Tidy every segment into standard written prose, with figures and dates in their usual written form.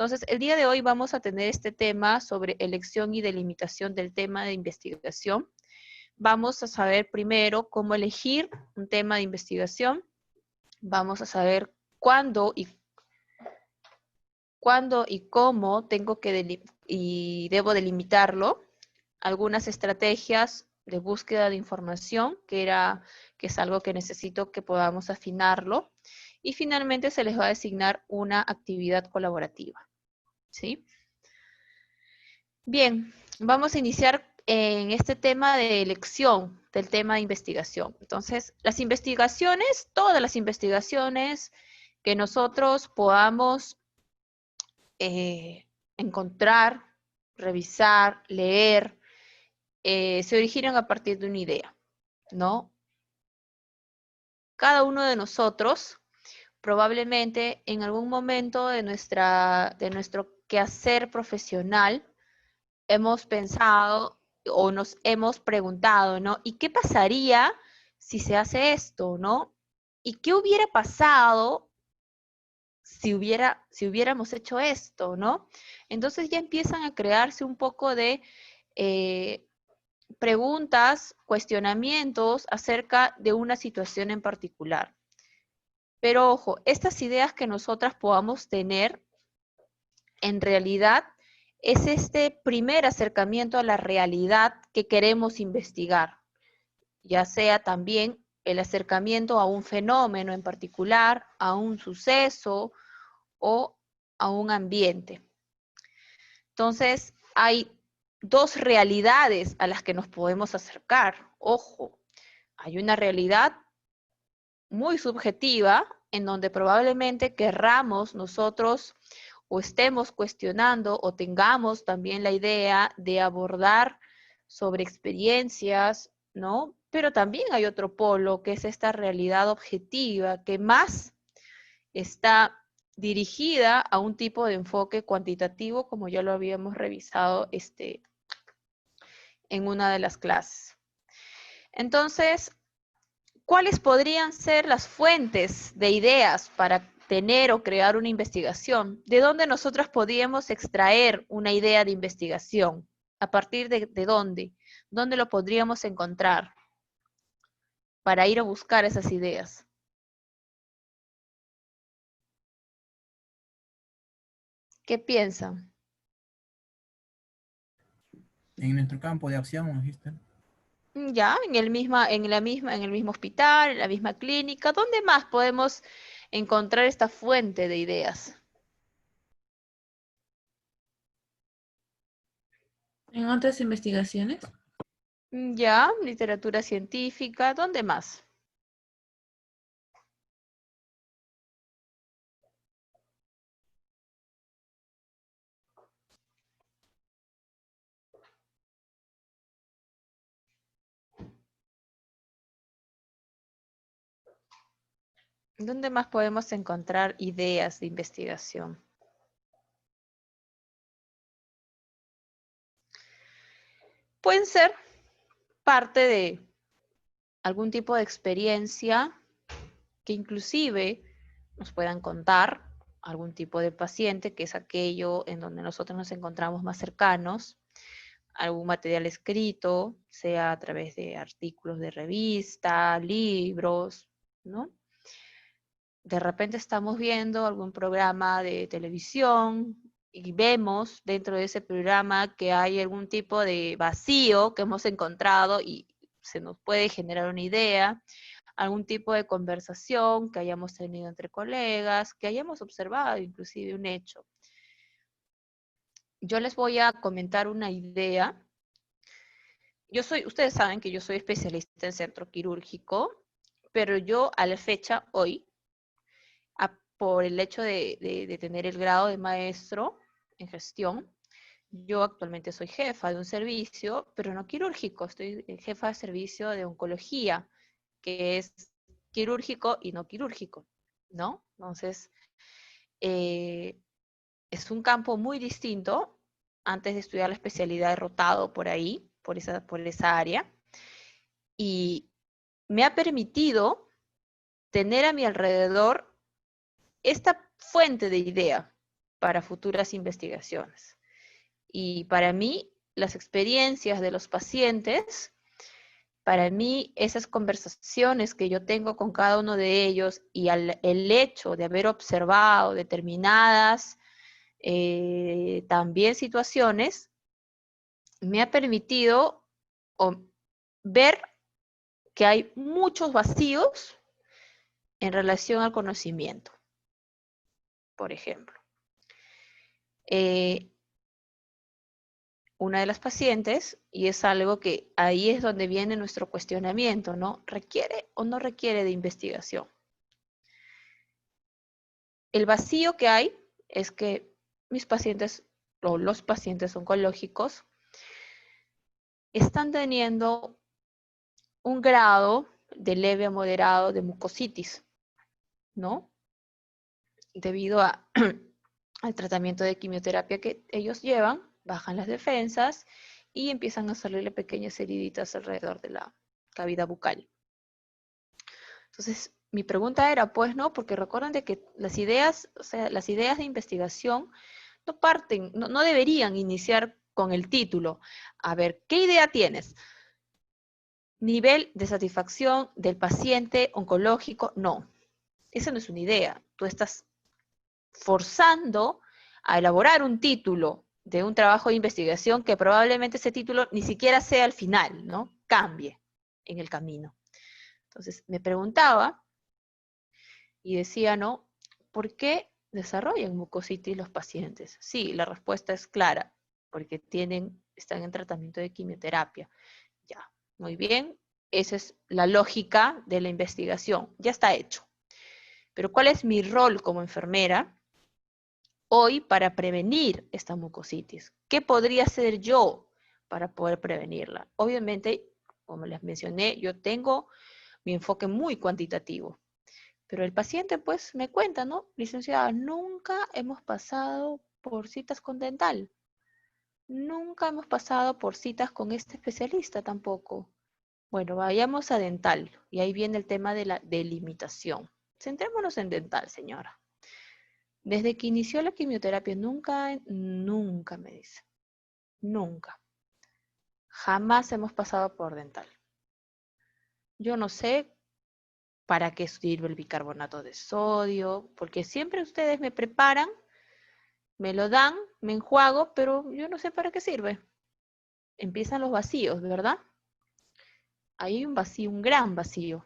Entonces, el día de hoy vamos a tener este tema sobre elección y delimitación del tema de investigación. Vamos a saber primero cómo elegir un tema de investigación. Vamos a saber cuándo y cómo tengo que debo delimitarlo. Algunas estrategias de búsqueda de información, que es algo que necesito que podamos afinarlo. Y finalmente se les va a designar una actividad colaborativa, ¿sí? Bien, vamos a iniciar en este tema de elección del tema de investigación. Entonces, las investigaciones, todas las investigaciones que nosotros podamos encontrar, revisar, leer, se originan a partir de una idea, ¿no? Cada uno de nosotros probablemente en algún momento de nuestro quehacer profesional hemos pensado o nos hemos preguntado, ¿no? ¿Y qué pasaría si se hace esto, ¿no? ¿Y qué hubiera pasado si hubiéramos hecho esto, ¿no? Entonces ya empiezan a crearse un poco de preguntas, cuestionamientos acerca de una situación en particular. Pero ojo, estas ideas que nosotras podamos tener, en realidad, es este primer acercamiento a la realidad que queremos investigar, ya sea también el acercamiento a un fenómeno en particular, a un suceso o a un ambiente. Entonces, hay dos realidades a las que nos podemos acercar. Ojo, hay una realidad muy subjetiva en donde probablemente querramos nosotros o estemos cuestionando o tengamos también la idea de abordar sobre experiencias, ¿no? Pero también hay otro polo que es esta realidad objetiva que más está dirigida a un tipo de enfoque cuantitativo, como ya lo habíamos revisado en una de las clases. Entonces, ¿cuáles podrían ser las fuentes de ideas para tener o crear una investigación? ¿De dónde nosotras podríamos extraer una idea de investigación? ¿A partir de dónde? ¿Dónde lo podríamos encontrar para ir a buscar esas ideas? ¿Qué piensan? En nuestro campo de acción, dijiste. Ya, en el mismo hospital, en la misma clínica, ¿dónde más podemos encontrar esta fuente de ideas? En otras investigaciones, Ya, literatura científica, ¿dónde más? ¿Dónde más podemos encontrar ideas de investigación? Pueden ser parte de algún tipo de experiencia que inclusive nos puedan contar algún tipo de paciente, que es aquello en donde nosotros nos encontramos más cercanos, algún material escrito, sea a través de artículos de revista, libros, ¿no? De repente estamos viendo algún programa de televisión y vemos dentro de ese programa que hay algún tipo de vacío que hemos encontrado y se nos puede generar una idea, algún tipo de conversación que hayamos tenido entre colegas, que hayamos observado inclusive un hecho. Yo les voy a comentar una idea. Ustedes saben que yo soy especialista en centro quirúrgico, pero yo a la fecha, hoy, por el hecho de tener el grado de maestro en gestión, yo actualmente soy jefa de un servicio, pero no quirúrgico, estoy jefa de servicio de oncología, que es quirúrgico y no quirúrgico, ¿no? Entonces, eh, es un campo muy distinto. Antes de estudiar la especialidad he rotado por ahí, por esa área, y me ha permitido tener a mi alrededor esta fuente de idea, para futuras investigaciones. Y para mí, las experiencias de los pacientes, para mí, esas conversaciones que yo tengo con cada uno de ellos y el hecho de haber observado determinadas también situaciones, me ha permitido ver que hay muchos vacíos en relación al conocimiento, por ejemplo. Una de las pacientes, y es algo que ahí es donde viene nuestro cuestionamiento, ¿no? ¿Requiere o no requiere de investigación? El vacío que hay es que mis pacientes o los pacientes oncológicos están teniendo un grado de leve a moderado de mucositis, ¿no? Debido al tratamiento de quimioterapia que ellos llevan, bajan las defensas y empiezan a salirle pequeñas heriditas alrededor de la cavidad bucal. Entonces, mi pregunta era, pues, ¿no? Porque recuerden de que las ideas, o sea, las ideas de investigación no parten, no deberían iniciar con el título. A ver, ¿qué idea tienes? Nivel de satisfacción del paciente oncológico, no. Esa no es una idea. Tú estás forzando a elaborar un título de un trabajo de investigación que probablemente ese título ni siquiera sea al final, ¿no? Cambie en el camino. Entonces, me preguntaba y decía, ¿no? ¿Por qué desarrollan mucositis los pacientes? Sí, la respuesta es clara, porque están en tratamiento de quimioterapia. Ya, muy bien. Esa es la lógica de la investigación. Ya está hecho. Pero ¿cuál es mi rol como enfermera hoy para prevenir esta mucositis? ¿Qué podría hacer yo para poder prevenirla? Obviamente, como les mencioné, yo tengo mi enfoque muy cuantitativo. Pero el paciente, pues, me cuenta, ¿no? Licenciada, nunca hemos pasado por citas con dental. Nunca hemos pasado por citas con este especialista tampoco. Bueno, vayamos a dental. Y ahí viene el tema de la delimitación. Centrémonos en dental, señora. Desde que inició la quimioterapia, nunca me dice. Nunca. Jamás hemos pasado por dental. Yo no sé para qué sirve el bicarbonato de sodio, porque siempre ustedes me preparan, me lo dan, me enjuago, pero yo no sé para qué sirve. Empiezan los vacíos, ¿verdad? Hay un vacío, un gran vacío.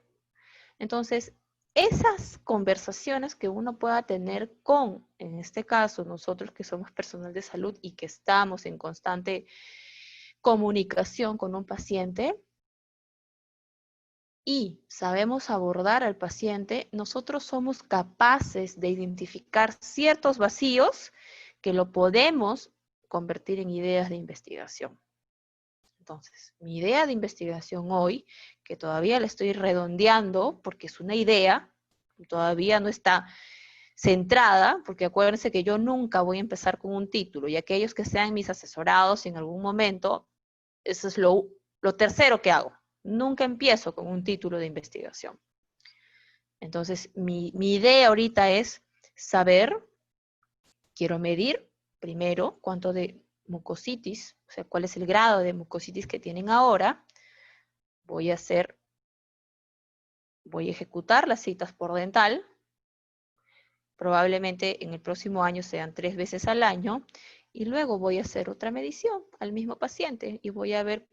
Entonces, esas conversaciones que uno pueda tener con, en este caso, nosotros que somos personal de salud y que estamos en constante comunicación con un paciente, y sabemos abordar al paciente, nosotros somos capaces de identificar ciertos vacíos que lo podemos convertir en ideas de investigación. Entonces, mi idea de investigación hoy, que todavía la estoy redondeando porque es una idea, todavía no está centrada, porque acuérdense que yo nunca voy a empezar con un título, y aquellos que sean mis asesorados en algún momento, eso es lo tercero que hago. Nunca empiezo con un título de investigación. Entonces, mi idea ahorita es saber, quiero medir primero cuánto de mucositis, o sea, cuál es el grado de mucositis que tienen ahora. Voy a ejecutar las citas por dental. Probablemente en el próximo año sean 3 veces al año. Y luego voy a hacer otra medición al mismo paciente y voy a ver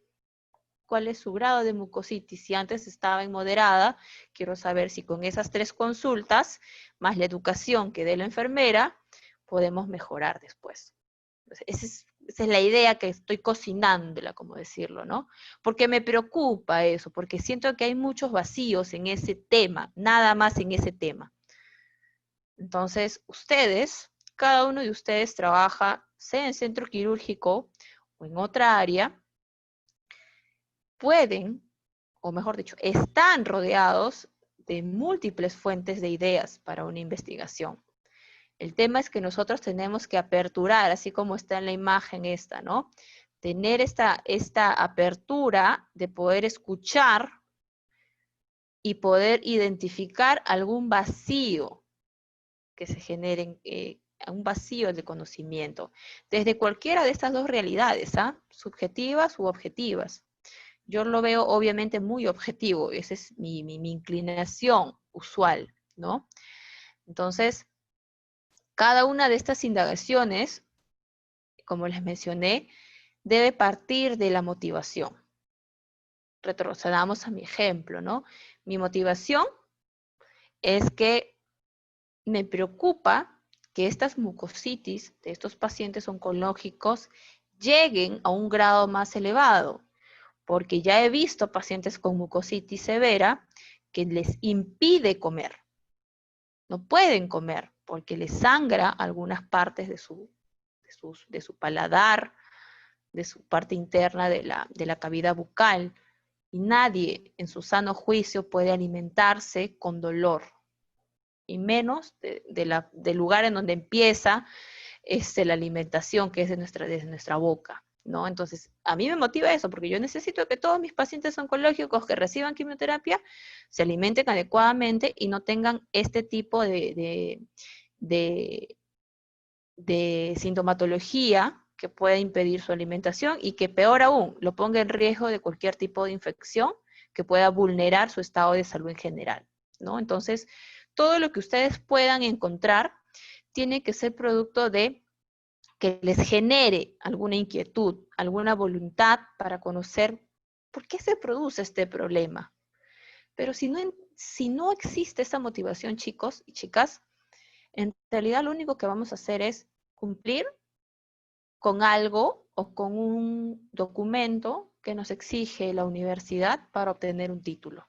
cuál es su grado de mucositis. Si antes estaba en moderada, quiero saber si con esas 3 consultas, más la educación que dé la enfermera, podemos mejorar después. Esa es la idea que estoy cocinándola, como decirlo, ¿no? Porque me preocupa eso, porque siento que hay muchos vacíos en ese tema, nada más en ese tema. Entonces, cada uno de ustedes trabaja, sea en centro quirúrgico o en otra área, pueden, o mejor dicho, están rodeados de múltiples fuentes de ideas para una investigación. El tema es que nosotros tenemos que aperturar, así como está en la imagen esta, ¿no? Tener esta apertura de poder escuchar y poder identificar algún vacío que se genere un vacío de conocimiento, desde cualquiera de estas dos realidades, subjetivas u objetivas. Yo lo veo obviamente muy objetivo, esa es mi inclinación usual, ¿no? Entonces, cada una de estas indagaciones, como les mencioné, debe partir de la motivación. Retrocedamos a mi ejemplo, ¿no? Mi motivación es que me preocupa que estas mucositis de estos pacientes oncológicos lleguen a un grado más elevado, porque ya he visto pacientes con mucositis severa que les impide comer. No pueden comer porque les sangra algunas partes de su paladar, de su parte interna de la cavidad bucal, y nadie en su sano juicio puede alimentarse con dolor, y menos del lugar en donde empieza la alimentación, que es desde nuestra boca, ¿no? Entonces, a mí me motiva eso, porque yo necesito que todos mis pacientes oncológicos que reciban quimioterapia se alimenten adecuadamente y no tengan este tipo de sintomatología que pueda impedir su alimentación y que peor aún, lo ponga en riesgo de cualquier tipo de infección que pueda vulnerar su estado de salud en general, ¿no? Entonces, todo lo que ustedes puedan encontrar tiene que ser producto de que les genere alguna inquietud, alguna voluntad para conocer por qué se produce este problema. Pero si no existe esa motivación, chicos y chicas, en realidad lo único que vamos a hacer es cumplir con algo o con un documento que nos exige la universidad para obtener un título.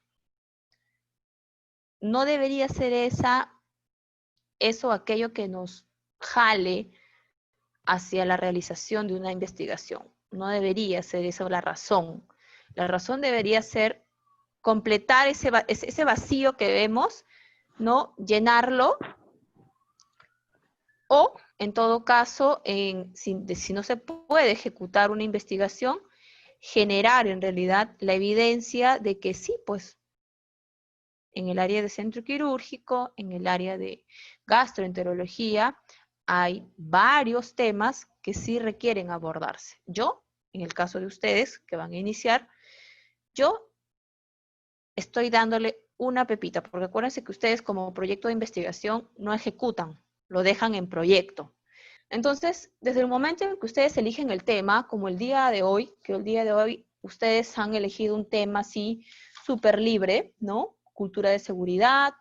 No debería ser eso aquello que nos jale hacia la realización de una investigación. No debería ser esa la razón. La razón debería ser completar ese vacío que vemos, ¿no? Llenarlo, o en todo caso, si no se puede ejecutar una investigación, generar en realidad la evidencia de que sí, pues, en el área de centro quirúrgico, en el área de gastroenterología, hay varios temas que sí requieren abordarse. Yo, en el caso de ustedes que van a iniciar, yo estoy dándole una pepita, porque acuérdense que ustedes como proyecto de investigación no ejecutan, lo dejan en proyecto. Entonces, desde el momento en que ustedes eligen el tema, como el día de hoy, que el día de hoy ustedes han elegido un tema así súper libre, ¿no? Cultura de seguridad,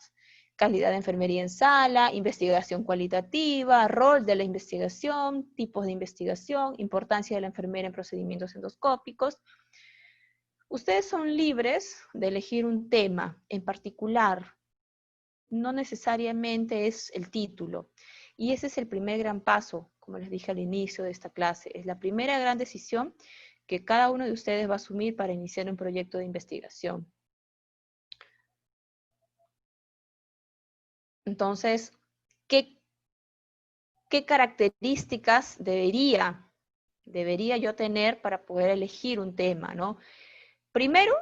calidad de enfermería en sala, investigación cualitativa, rol de la investigación, tipos de investigación, importancia de la enfermera en procedimientos endoscópicos. Ustedes son libres de elegir un tema en particular, no necesariamente es el título. Y ese es el primer gran paso, como les dije al inicio de esta clase. Es la primera gran decisión que cada uno de ustedes va a asumir para iniciar un proyecto de investigación. Entonces, ¿qué características debería yo tener para poder elegir un tema, ¿no? Primero,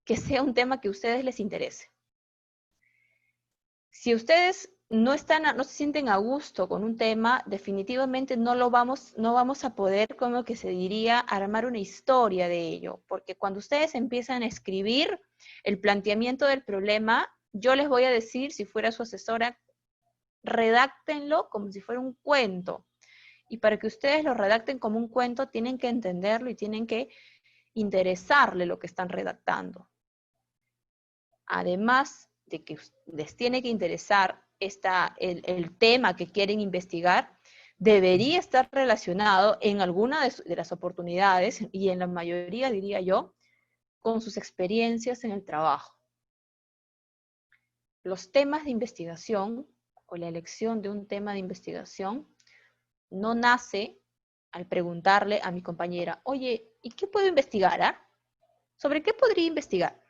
que sea un tema que a ustedes les interese. Si ustedes no se sienten a gusto con un tema, definitivamente no vamos a poder, como que se diría, armar una historia de ello, porque cuando ustedes empiezan a escribir el planteamiento del problema, yo les voy a decir, si fuera su asesora, redáctenlo como si fuera un cuento. Y para que ustedes lo redacten como un cuento, tienen que entenderlo y tienen que interesarle lo que están redactando. Además de que les tiene que interesar el tema que quieren investigar, debería estar relacionado en alguna de las oportunidades, y en la mayoría, diría yo, con sus experiencias en el trabajo. Los temas de investigación o la elección de un tema de investigación no nace al preguntarle a mi compañera, oye, ¿y qué puedo investigar? ¿Sobre qué podría investigar?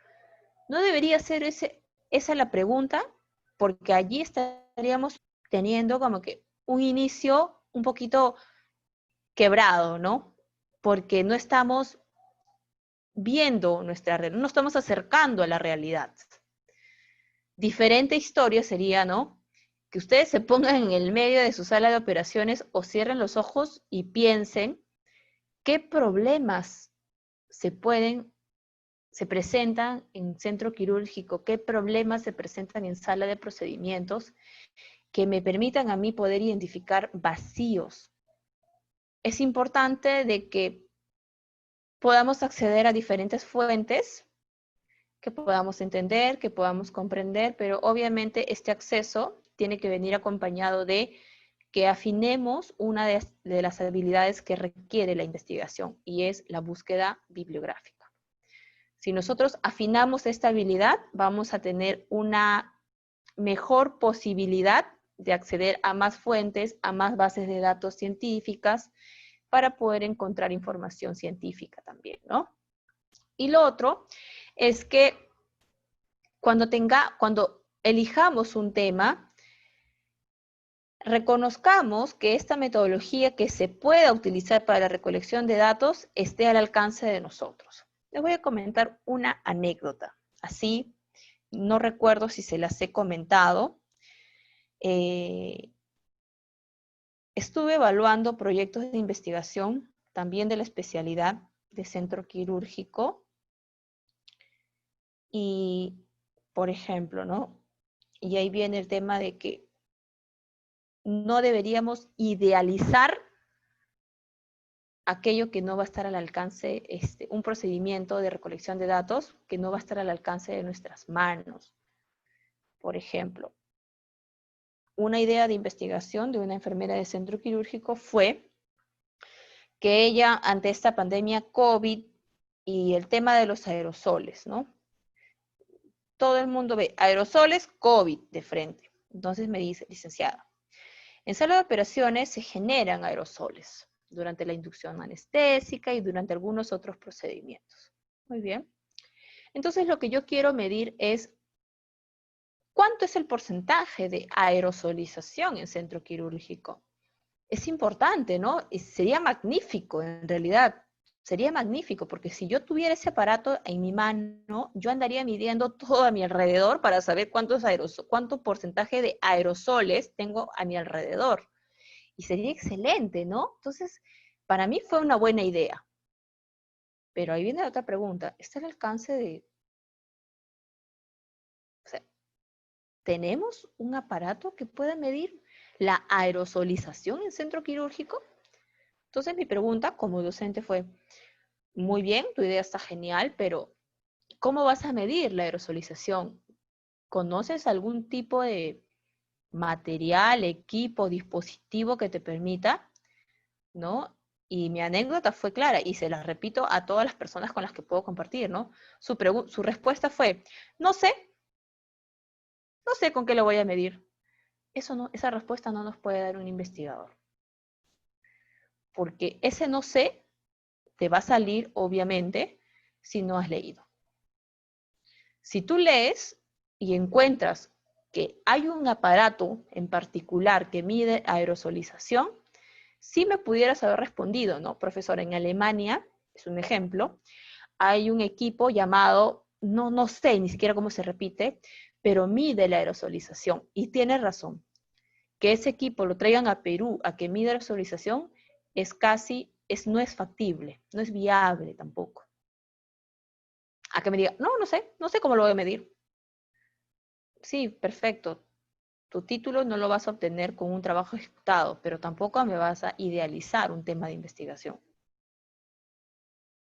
No debería ser esa la pregunta, porque allí estaríamos teniendo como que un inicio un poquito quebrado, ¿no? Porque no estamos viendo nuestra realidad, no nos estamos acercando a la realidad. Diferente historia sería, ¿no? que ustedes se pongan en el medio de su sala de operaciones o cierren los ojos y piensen qué problemas se presentan en centro quirúrgico, qué problemas se presentan en sala de procedimientos que me permitan a mí poder identificar vacíos. Es importante de que podamos acceder a diferentes fuentes, que podamos entender, que podamos comprender, pero obviamente este acceso tiene que venir acompañado de que afinemos una de las habilidades que requiere la investigación, y es la búsqueda bibliográfica. Si nosotros afinamos esta habilidad, vamos a tener una mejor posibilidad de acceder a más fuentes, a más bases de datos científicas, para poder encontrar información científica también, ¿no? Y lo otro es que cuando elijamos un tema, reconozcamos que esta metodología que se pueda utilizar para la recolección de datos esté al alcance de nosotros. Les voy a comentar una anécdota. Así, no recuerdo si se las he comentado. Estuve evaluando proyectos de investigación, también de la especialidad de centro quirúrgico. Y, por ejemplo, ¿no? Y ahí viene el tema de que no deberíamos idealizar aquello que no va a estar al alcance, un procedimiento de recolección de datos que no va a estar al alcance de nuestras manos. Por ejemplo, una idea de investigación de una enfermera de centro quirúrgico fue que ella, ante esta pandemia COVID y el tema de los aerosoles, ¿no? Todo el mundo ve aerosoles, COVID de frente. Entonces me dice, licenciada, en sala de operaciones se generan aerosoles durante la inducción anestésica y durante algunos otros procedimientos. Muy bien. Entonces lo que yo quiero medir es cuánto es el porcentaje de aerosolización en centro quirúrgico. Es importante, ¿no? Y sería magnífico, en realidad. Sería magnífico, porque si yo tuviera ese aparato en mi mano, yo andaría midiendo todo a mi alrededor para saber cuánto porcentaje de aerosoles tengo a mi alrededor. Y sería excelente, ¿no? Entonces, para mí fue una buena idea. Pero ahí viene la otra pregunta. ¿Está al alcance de... O sea, ¿tenemos un aparato que pueda medir la aerosolización en centro quirúrgico? Entonces mi pregunta como docente fue, muy bien, tu idea está genial, pero ¿cómo vas a medir la aerosolización? ¿Conoces algún tipo de material, equipo, dispositivo que te permita? ¿No? Y mi anécdota fue clara y se la repito a todas las personas con las que puedo compartir, ¿no? Su respuesta fue, no sé con qué lo voy a medir. Esa respuesta no nos puede dar un investigador. Porque ese no sé te va a salir, obviamente, si no has leído. Si tú lees y encuentras que hay un aparato en particular que mide aerosolización, sí me pudieras haber respondido, ¿no? Profesor, en Alemania, es un ejemplo, hay un equipo llamado, no sé ni siquiera cómo se repite, pero mide la aerosolización. Y tiene razón. Que ese equipo lo traigan a Perú a que mida aerosolización no es factible, no es viable tampoco. A que me diga, no sé cómo lo voy a medir. Sí, perfecto. Tu título no lo vas a obtener con un trabajo ejecutado, pero tampoco me vas a idealizar un tema de investigación.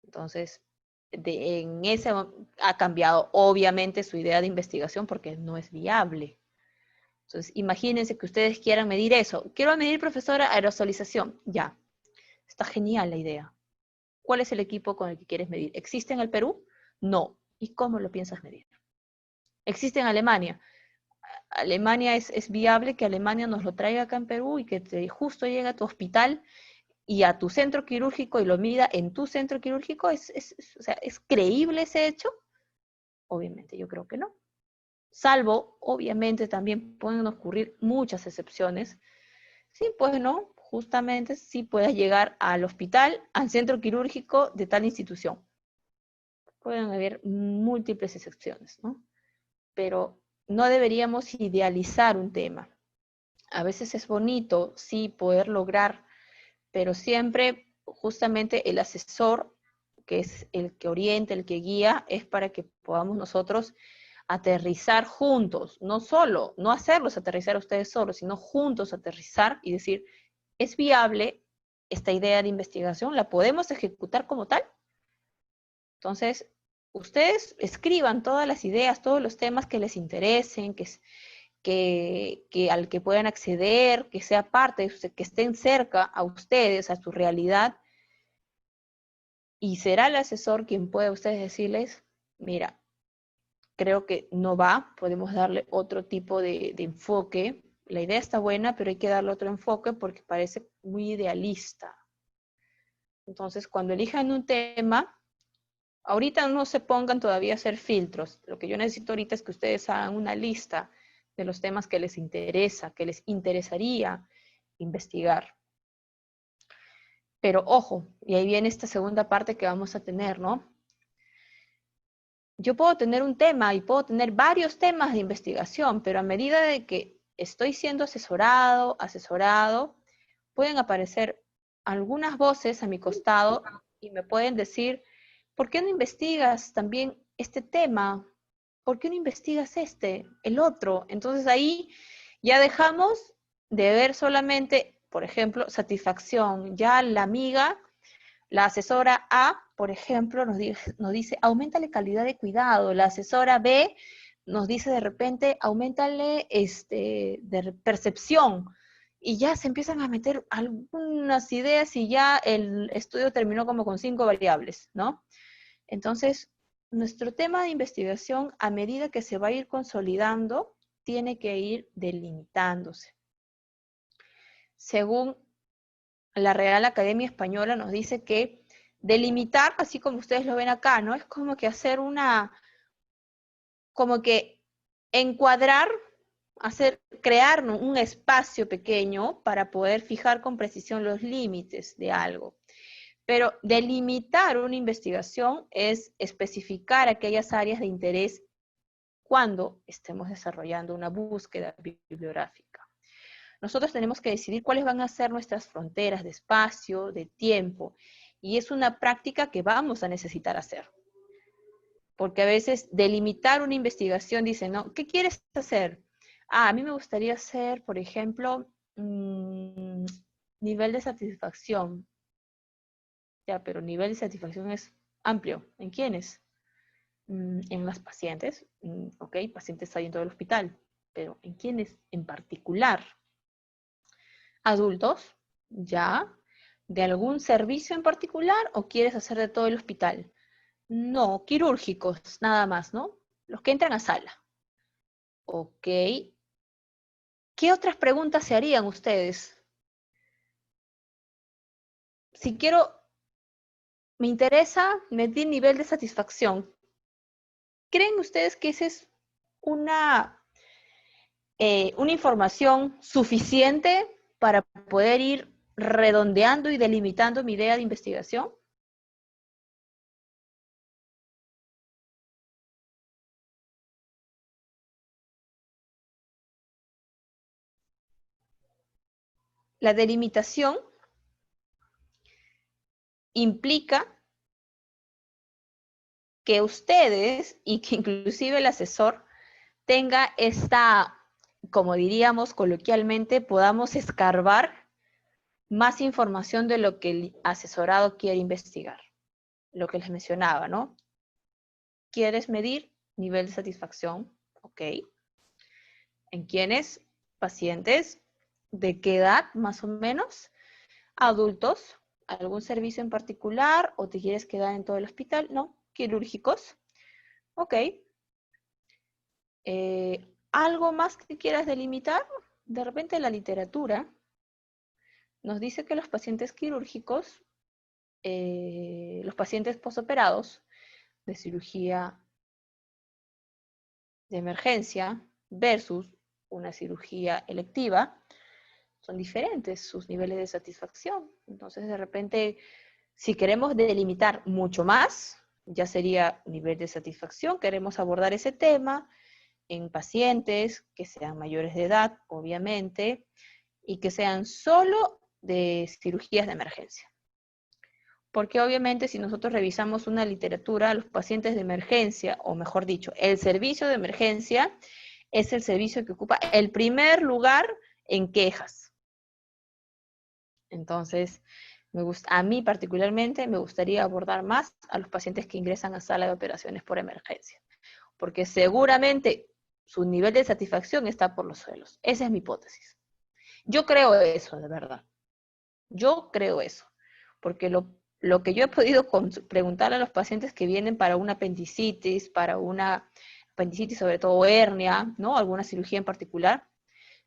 Entonces, ha cambiado obviamente su idea de investigación porque no es viable. Entonces, imagínense que ustedes quieran medir eso. Quiero medir, profesora, aerosolización. Ya, está genial la idea. ¿Cuál es el equipo con el que quieres medir? ¿Existe en el Perú? No. ¿Y cómo lo piensas medir? ¿Existe en Alemania? Alemania es viable que Alemania nos lo traiga acá en Perú y que justo llegue a tu hospital y a tu centro quirúrgico y lo mida en tu centro quirúrgico. O sea, ¿es creíble ese hecho? Obviamente yo creo que no. Salvo, obviamente también pueden ocurrir muchas excepciones. Sí, pues no, justamente sí puedes llegar al hospital, al centro quirúrgico de tal institución. Pueden haber múltiples excepciones, ¿no? Pero no deberíamos idealizar un tema. A veces es bonito, sí, poder lograr, pero siempre justamente el asesor, que es el que orienta, el que guía, es para que podamos nosotros aterrizar juntos, no solo, no hacerlos aterrizar a ustedes solos, sino juntos aterrizar y decir, ¿es viable esta idea de investigación? ¿La podemos ejecutar como tal? Entonces, ustedes escriban todas las ideas, todos los temas que les interesen, que al que puedan acceder, que sea parte, que estén cerca a ustedes, a su realidad, y será el asesor quien pueda a ustedes decirles, mira, creo que no va, podemos darle otro tipo de enfoque. La idea está buena, pero hay que darle otro enfoque porque parece muy idealista. Entonces, cuando elijan un tema, ahorita no se pongan todavía a hacer filtros. Lo que yo necesito ahorita es que ustedes hagan una lista de los temas que les interesa, que les interesaría investigar. Pero ojo, y ahí viene esta segunda parte que vamos a tener, ¿no? Yo puedo tener un tema y puedo tener varios temas de investigación, pero a medida de que estoy siendo asesorado, pueden aparecer algunas voces a mi costado y me pueden decir, ¿por qué no investigas también este tema? ¿Por qué no investigas el otro? Entonces ahí ya dejamos de ver solamente, por ejemplo, satisfacción. Ya la amiga, la asesora A, por ejemplo, nos dice, auméntale calidad de cuidado. La asesora B nos dice de repente, auméntale de percepción. Y ya se empiezan a meter algunas ideas y ya el estudio terminó como con 5 variables, ¿no? Entonces, nuestro tema de investigación, a medida que se va a ir consolidando, tiene que ir delimitándose. Según la Real Academia Española nos dice que delimitar, así como ustedes lo ven acá, ¿no? Es como que hacer como que encuadrar, crear un espacio pequeño para poder fijar con precisión los límites de algo. Pero delimitar una investigación es especificar aquellas áreas de interés cuando estemos desarrollando una búsqueda bibliográfica. Nosotros tenemos que decidir cuáles van a ser nuestras fronteras de espacio, de tiempo, y es una práctica que vamos a necesitar hacer. Porque a veces delimitar una investigación dice, ¿no? ¿Qué quieres hacer? A mí me gustaría hacer, por ejemplo, nivel de satisfacción. Ya, pero nivel de satisfacción es amplio. ¿En quiénes? En las pacientes. Ok, pacientes hay en todo el hospital. Pero ¿en quiénes en particular? Adultos, ya. ¿De algún servicio en particular o quieres hacer de todo el hospital? No, quirúrgicos, nada más, ¿no? Los que entran a sala. Ok. ¿Qué otras preguntas se harían ustedes? Si me interesa medir nivel de satisfacción. ¿Creen ustedes que esa es una información suficiente para poder ir redondeando y delimitando mi idea de investigación? La delimitación implica que ustedes y que inclusive el asesor tenga esta, como diríamos coloquialmente, podamos escarbar más información de lo que el asesorado quiere investigar. Lo que les mencionaba, ¿no? ¿Quieres medir nivel de satisfacción? Ok. ¿En quiénes? Pacientes. ¿De qué edad, más o menos? Adultos. ¿Algún servicio en particular? ¿O te quieres quedar en todo el hospital? No. ¿Quirúrgicos? Ok. ¿Algo más que quieras delimitar? De repente la literatura nos dice que los pacientes quirúrgicos, los pacientes posoperados de cirugía de emergencia versus una cirugía electiva, son diferentes sus niveles de satisfacción. Entonces, de repente, si queremos delimitar mucho más, ya sería nivel de satisfacción, queremos abordar ese tema, en pacientes que sean mayores de edad, obviamente, y que sean solo de cirugías de emergencia. Porque obviamente si nosotros revisamos una literatura, los pacientes de emergencia, o mejor dicho, el servicio de emergencia es el servicio que ocupa el primer lugar en quejas. Entonces, a mí particularmente me gustaría abordar más a los pacientes que ingresan a sala de operaciones por emergencia, porque seguramente su nivel de satisfacción está por los suelos. Esa es mi hipótesis. Yo creo eso, de verdad. Yo creo eso, porque lo que yo he podido preguntarle a los pacientes que vienen para una apendicitis, sobre todo hernia, ¿no? Alguna cirugía en particular.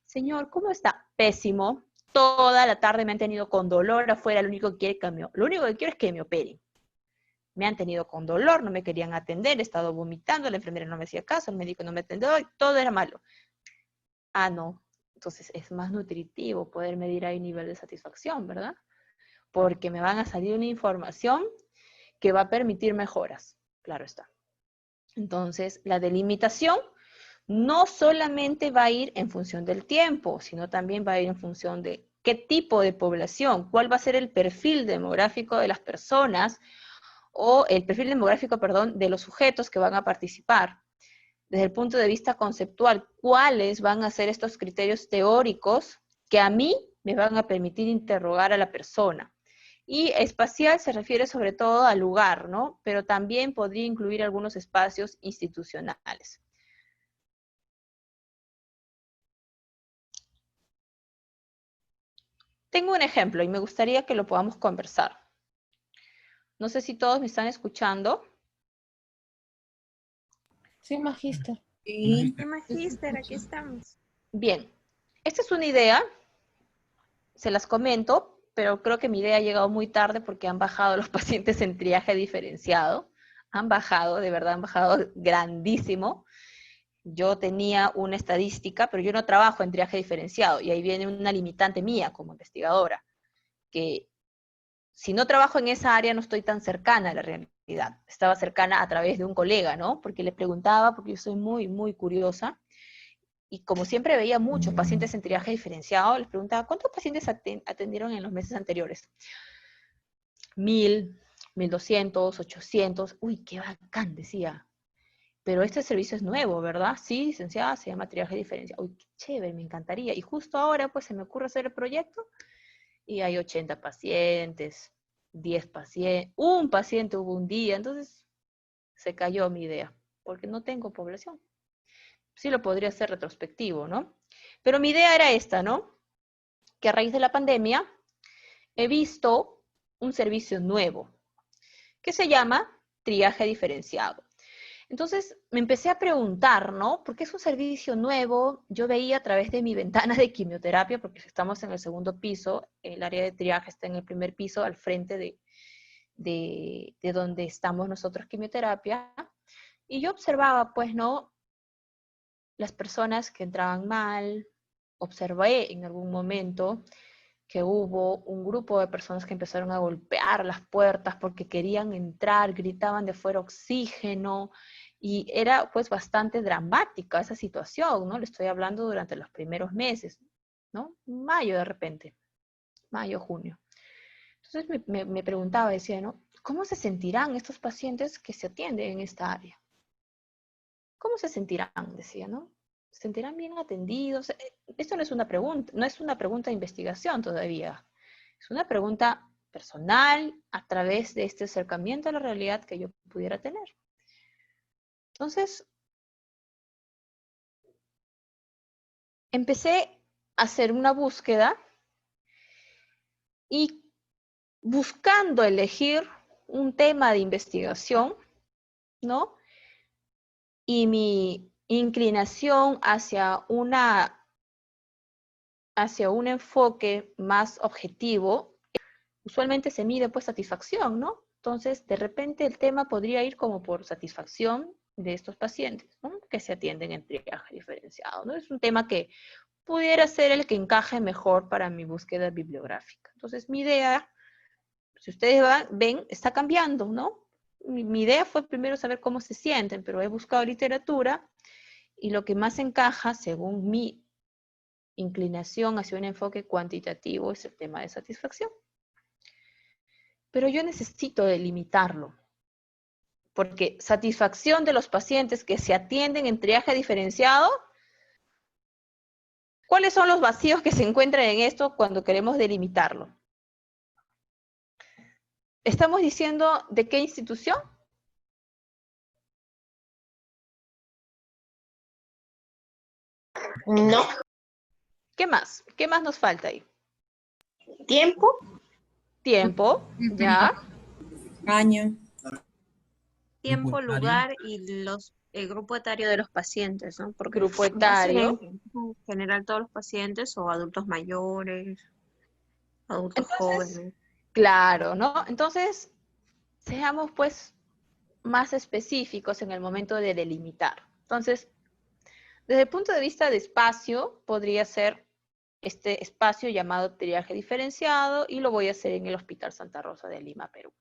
Señor, ¿cómo está? Pésimo. Toda la tarde me han tenido con dolor afuera, lo único que quiero es que me operen. Me han tenido con dolor, no me querían atender, he estado vomitando, la enfermera no me hacía caso, el médico no me atendió, todo era malo. Ah, no. Entonces es más nutritivo poder medir ahí nivel de satisfacción, ¿verdad? Porque me van a salir una información que va a permitir mejoras, claro está. Entonces, la delimitación no solamente va a ir en función del tiempo, sino también va a ir en función de qué tipo de población, cuál va a ser el perfil demográfico de las personas, o el perfil demográfico, perdón, de los sujetos que van a participar. Desde el punto de vista conceptual, cuáles van a ser estos criterios teóricos que a mí me van a permitir interrogar a la persona. Y espacial se refiere sobre todo al lugar, ¿no? Pero también podría incluir algunos espacios institucionales. Tengo un ejemplo y me gustaría que lo podamos conversar. No sé si todos me están escuchando. Sí, magíster. Sí. Magíster, aquí estamos. Bien, esta es una idea, se las comento, pero creo que mi idea ha llegado muy tarde porque han bajado los pacientes en triaje diferenciado. Han bajado, de verdad, han bajado grandísimo. Yo tenía una estadística, pero yo no trabajo en triaje diferenciado, y ahí viene una limitante mía como investigadora, que si no trabajo en esa área no estoy tan cercana a la realidad. Estaba cercana a través de un colega, ¿no? Porque le preguntaba, porque yo soy muy, muy curiosa, y como siempre veía muchos pacientes en triaje diferenciado, les preguntaba, ¿cuántos pacientes atendieron en los meses anteriores? 1000, 1200, 800, uy, qué bacán, decía. Pero este servicio es nuevo, ¿verdad? Sí, licenciada, se llama triaje diferenciado. Uy, qué chévere, me encantaría. Y justo ahora, pues, se me ocurre hacer el proyecto y hay 80 pacientes, 10 pacientes, un paciente hubo un día, entonces se cayó mi idea, porque no tengo población. Sí lo podría hacer retrospectivo, ¿no? Pero mi idea era esta, ¿no? Que a raíz de la pandemia he visto un servicio nuevo que se llama triaje diferenciado. Entonces me empecé a preguntar, ¿no? Porque es un servicio nuevo. Yo veía a través de mi ventana de quimioterapia, porque estamos en el segundo piso, el área de triaje está en el primer piso, al frente de donde estamos nosotros quimioterapia. Y yo observaba, pues, ¿no? Las personas que entraban mal. Observé en algún momento que hubo un grupo de personas que empezaron a golpear las puertas porque querían entrar, gritaban de fuera oxígeno, y era pues bastante dramática esa situación, ¿no? Le estoy hablando durante los primeros meses, ¿no? Mayo de repente, mayo, junio. Entonces me preguntaba, decía, ¿no? ¿Cómo se sentirán estos pacientes que se atienden en esta área? ¿Cómo se sentirán? Decía, ¿no? ¿Se sentirán bien atendidos? Esto no es una pregunta, no es una pregunta de investigación todavía. Es una pregunta personal a través de este acercamiento a la realidad que yo pudiera tener. Entonces, empecé a hacer una búsqueda y buscando elegir un tema de investigación, ¿no? Y mi inclinación hacia un enfoque más objetivo, usualmente se mide pues satisfacción, ¿no? Entonces, de repente el tema podría ir como por satisfacción de estos pacientes, ¿no? Que se atienden en triaje diferenciado, ¿no? Es un tema que pudiera ser el que encaje mejor para mi búsqueda bibliográfica. Entonces, mi idea, si ustedes ven, está cambiando, ¿no? Mi idea fue primero saber cómo se sienten, pero he buscado literatura Y lo que más encaja, según mi inclinación hacia un enfoque cuantitativo, es el tema de satisfacción. Pero yo necesito delimitarlo, porque satisfacción de los pacientes que se atienden en triaje diferenciado, ¿cuáles son los vacíos que se encuentran en esto cuando queremos delimitarlo? ¿Estamos diciendo de qué institución? No. ¿Qué más? ¿Qué más nos falta ahí? Tiempo. Tiempo, ¿ya? Año. Tiempo, Grupo etario. lugar y el grupo etario de los pacientes, ¿no? Porque Grupo va a ser etario. en general todos los pacientes o adultos mayores, adultos Entonces, jóvenes. claro, ¿no? Entonces, seamos pues más específicos en el momento de delimitar. Entonces, desde el punto de vista de espacio, podría ser este espacio llamado triaje diferenciado y lo voy a hacer en el Hospital Santa Rosa de Lima, Perú.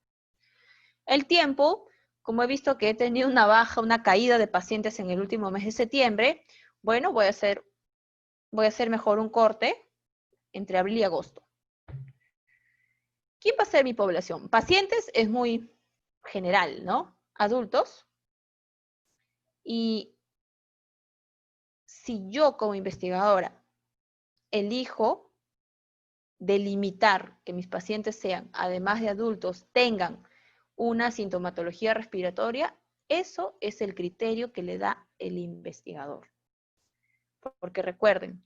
El tiempo, como he visto que he tenido una caída de pacientes en el último mes de septiembre, bueno, voy a hacer mejor un corte entre abril y agosto. ¿Quién va a ser mi población? Pacientes es muy general, ¿no? Adultos. Y si yo como investigadora elijo delimitar que mis pacientes sean, además de adultos, tengan una sintomatología respiratoria, eso es el criterio que le da el investigador. Porque recuerden,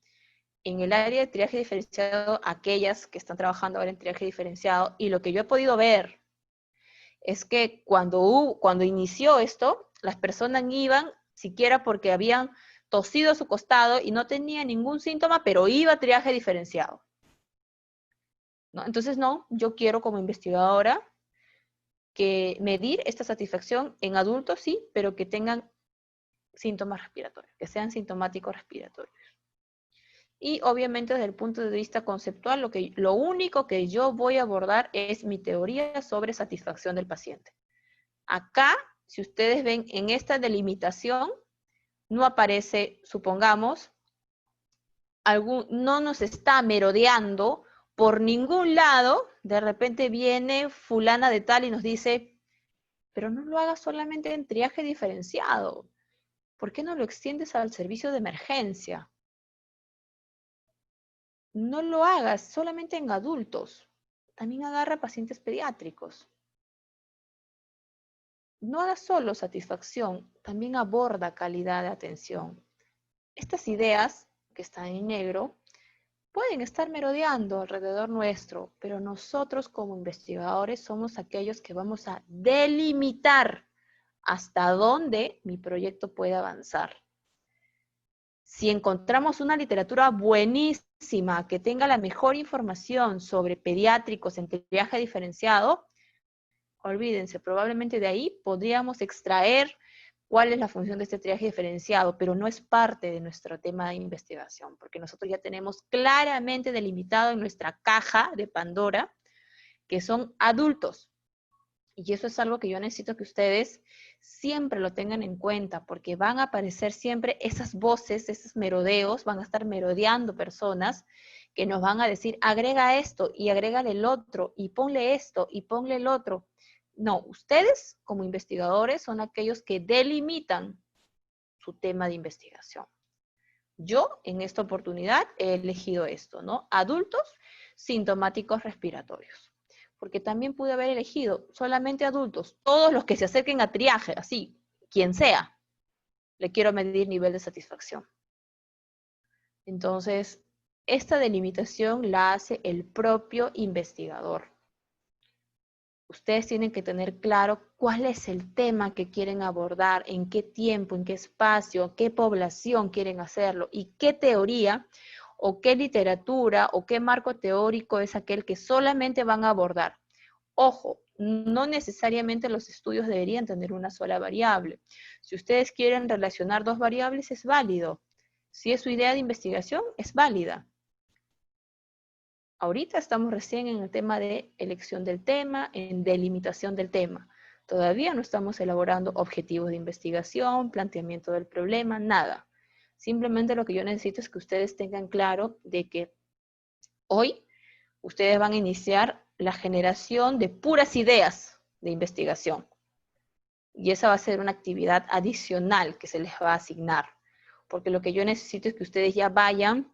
en el área de triaje diferenciado, aquellas que están trabajando ahora en triaje diferenciado, y lo que yo he podido ver es que cuando inició esto, las personas iban siquiera porque habían tosido a su costado y no tenía ningún síntoma, pero iba a triaje diferenciado, ¿no? Entonces, no, yo quiero como investigadora que medir esta satisfacción en adultos, sí, pero que tengan síntomas respiratorios, que sean sintomáticos respiratorios. Y obviamente desde el punto de vista conceptual, lo único que yo voy a abordar es mi teoría sobre satisfacción del paciente. Acá, si ustedes ven en esta delimitación, no aparece, supongamos, no nos está merodeando por ningún lado, de repente viene fulana de tal y nos dice, pero no lo hagas solamente en triaje diferenciado, ¿por qué no lo extiendes al servicio de emergencia? No lo hagas solamente en adultos, también agarra pacientes pediátricos. No hagas solo satisfacción, también aborda calidad de atención. Estas ideas que están en negro pueden estar merodeando alrededor nuestro, pero nosotros como investigadores somos aquellos que vamos a delimitar hasta dónde mi proyecto puede avanzar. Si encontramos una literatura buenísima que tenga la mejor información sobre pediátricos en triaje diferenciado, olvídense, probablemente de ahí podríamos extraer cuál es la función de este triaje diferenciado, pero no es parte de nuestro tema de investigación, porque nosotros ya tenemos claramente delimitado en nuestra caja de Pandora que son adultos. Y eso es algo que yo necesito que ustedes siempre lo tengan en cuenta, porque van a aparecer siempre esas voces, esos merodeos, van a estar merodeando personas que nos van a decir, agrega esto y agrégale el otro, y ponle esto y ponle el otro. No, ustedes como investigadores son aquellos que delimitan su tema de investigación. Yo en esta oportunidad he elegido esto, ¿no? Adultos sintomáticos respiratorios. Porque también pude haber elegido solamente adultos, todos los que se acerquen a triaje, así, quien sea, le quiero medir nivel de satisfacción. Entonces, esta delimitación la hace el propio investigador. Ustedes tienen que tener claro cuál es el tema que quieren abordar, en qué tiempo, en qué espacio, qué población quieren hacerlo y qué teoría o qué literatura o qué marco teórico es aquel que solamente van a abordar. Ojo, no necesariamente los estudios deberían tener una sola variable. Si ustedes quieren relacionar dos variables, es válido. Si es su idea de investigación, es válida. Ahorita estamos recién en el tema de elección del tema, en delimitación del tema. Todavía no estamos elaborando objetivos de investigación, planteamiento del problema, nada. Simplemente lo que yo necesito es que ustedes tengan claro de que hoy ustedes van a iniciar la generación de puras ideas de investigación. Y esa va a ser una actividad adicional que se les va a asignar. Porque lo que yo necesito es que ustedes ya vayan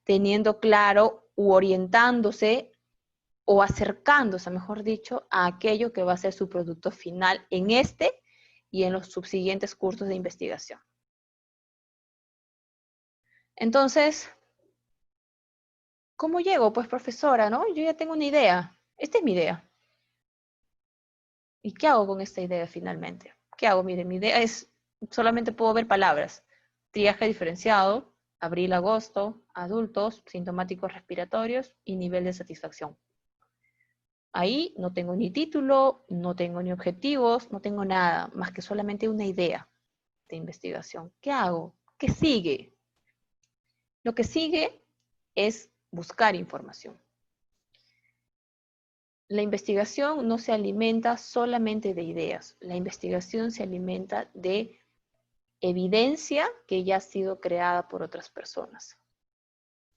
teniendo claro u orientándose o acercándose, mejor dicho, a aquello que va a ser su producto final en este y en los subsiguientes cursos de investigación. Entonces, ¿cómo llego? Pues profesora, ¿no? Yo ya tengo una idea. Esta es mi idea. ¿Y qué hago con esta idea finalmente? ¿Qué hago? Miren, mi idea es, solamente puedo ver palabras. Triaje diferenciado, abril-agosto, adultos, sintomáticos respiratorios y nivel de satisfacción. Ahí no tengo ni título, no tengo ni objetivos, no tengo nada, más que solamente una idea de investigación. ¿Qué hago? ¿Qué sigue? Lo que sigue es buscar información. La investigación no se alimenta solamente de ideas, la investigación se alimenta de evidencia que ya ha sido creada por otras personas,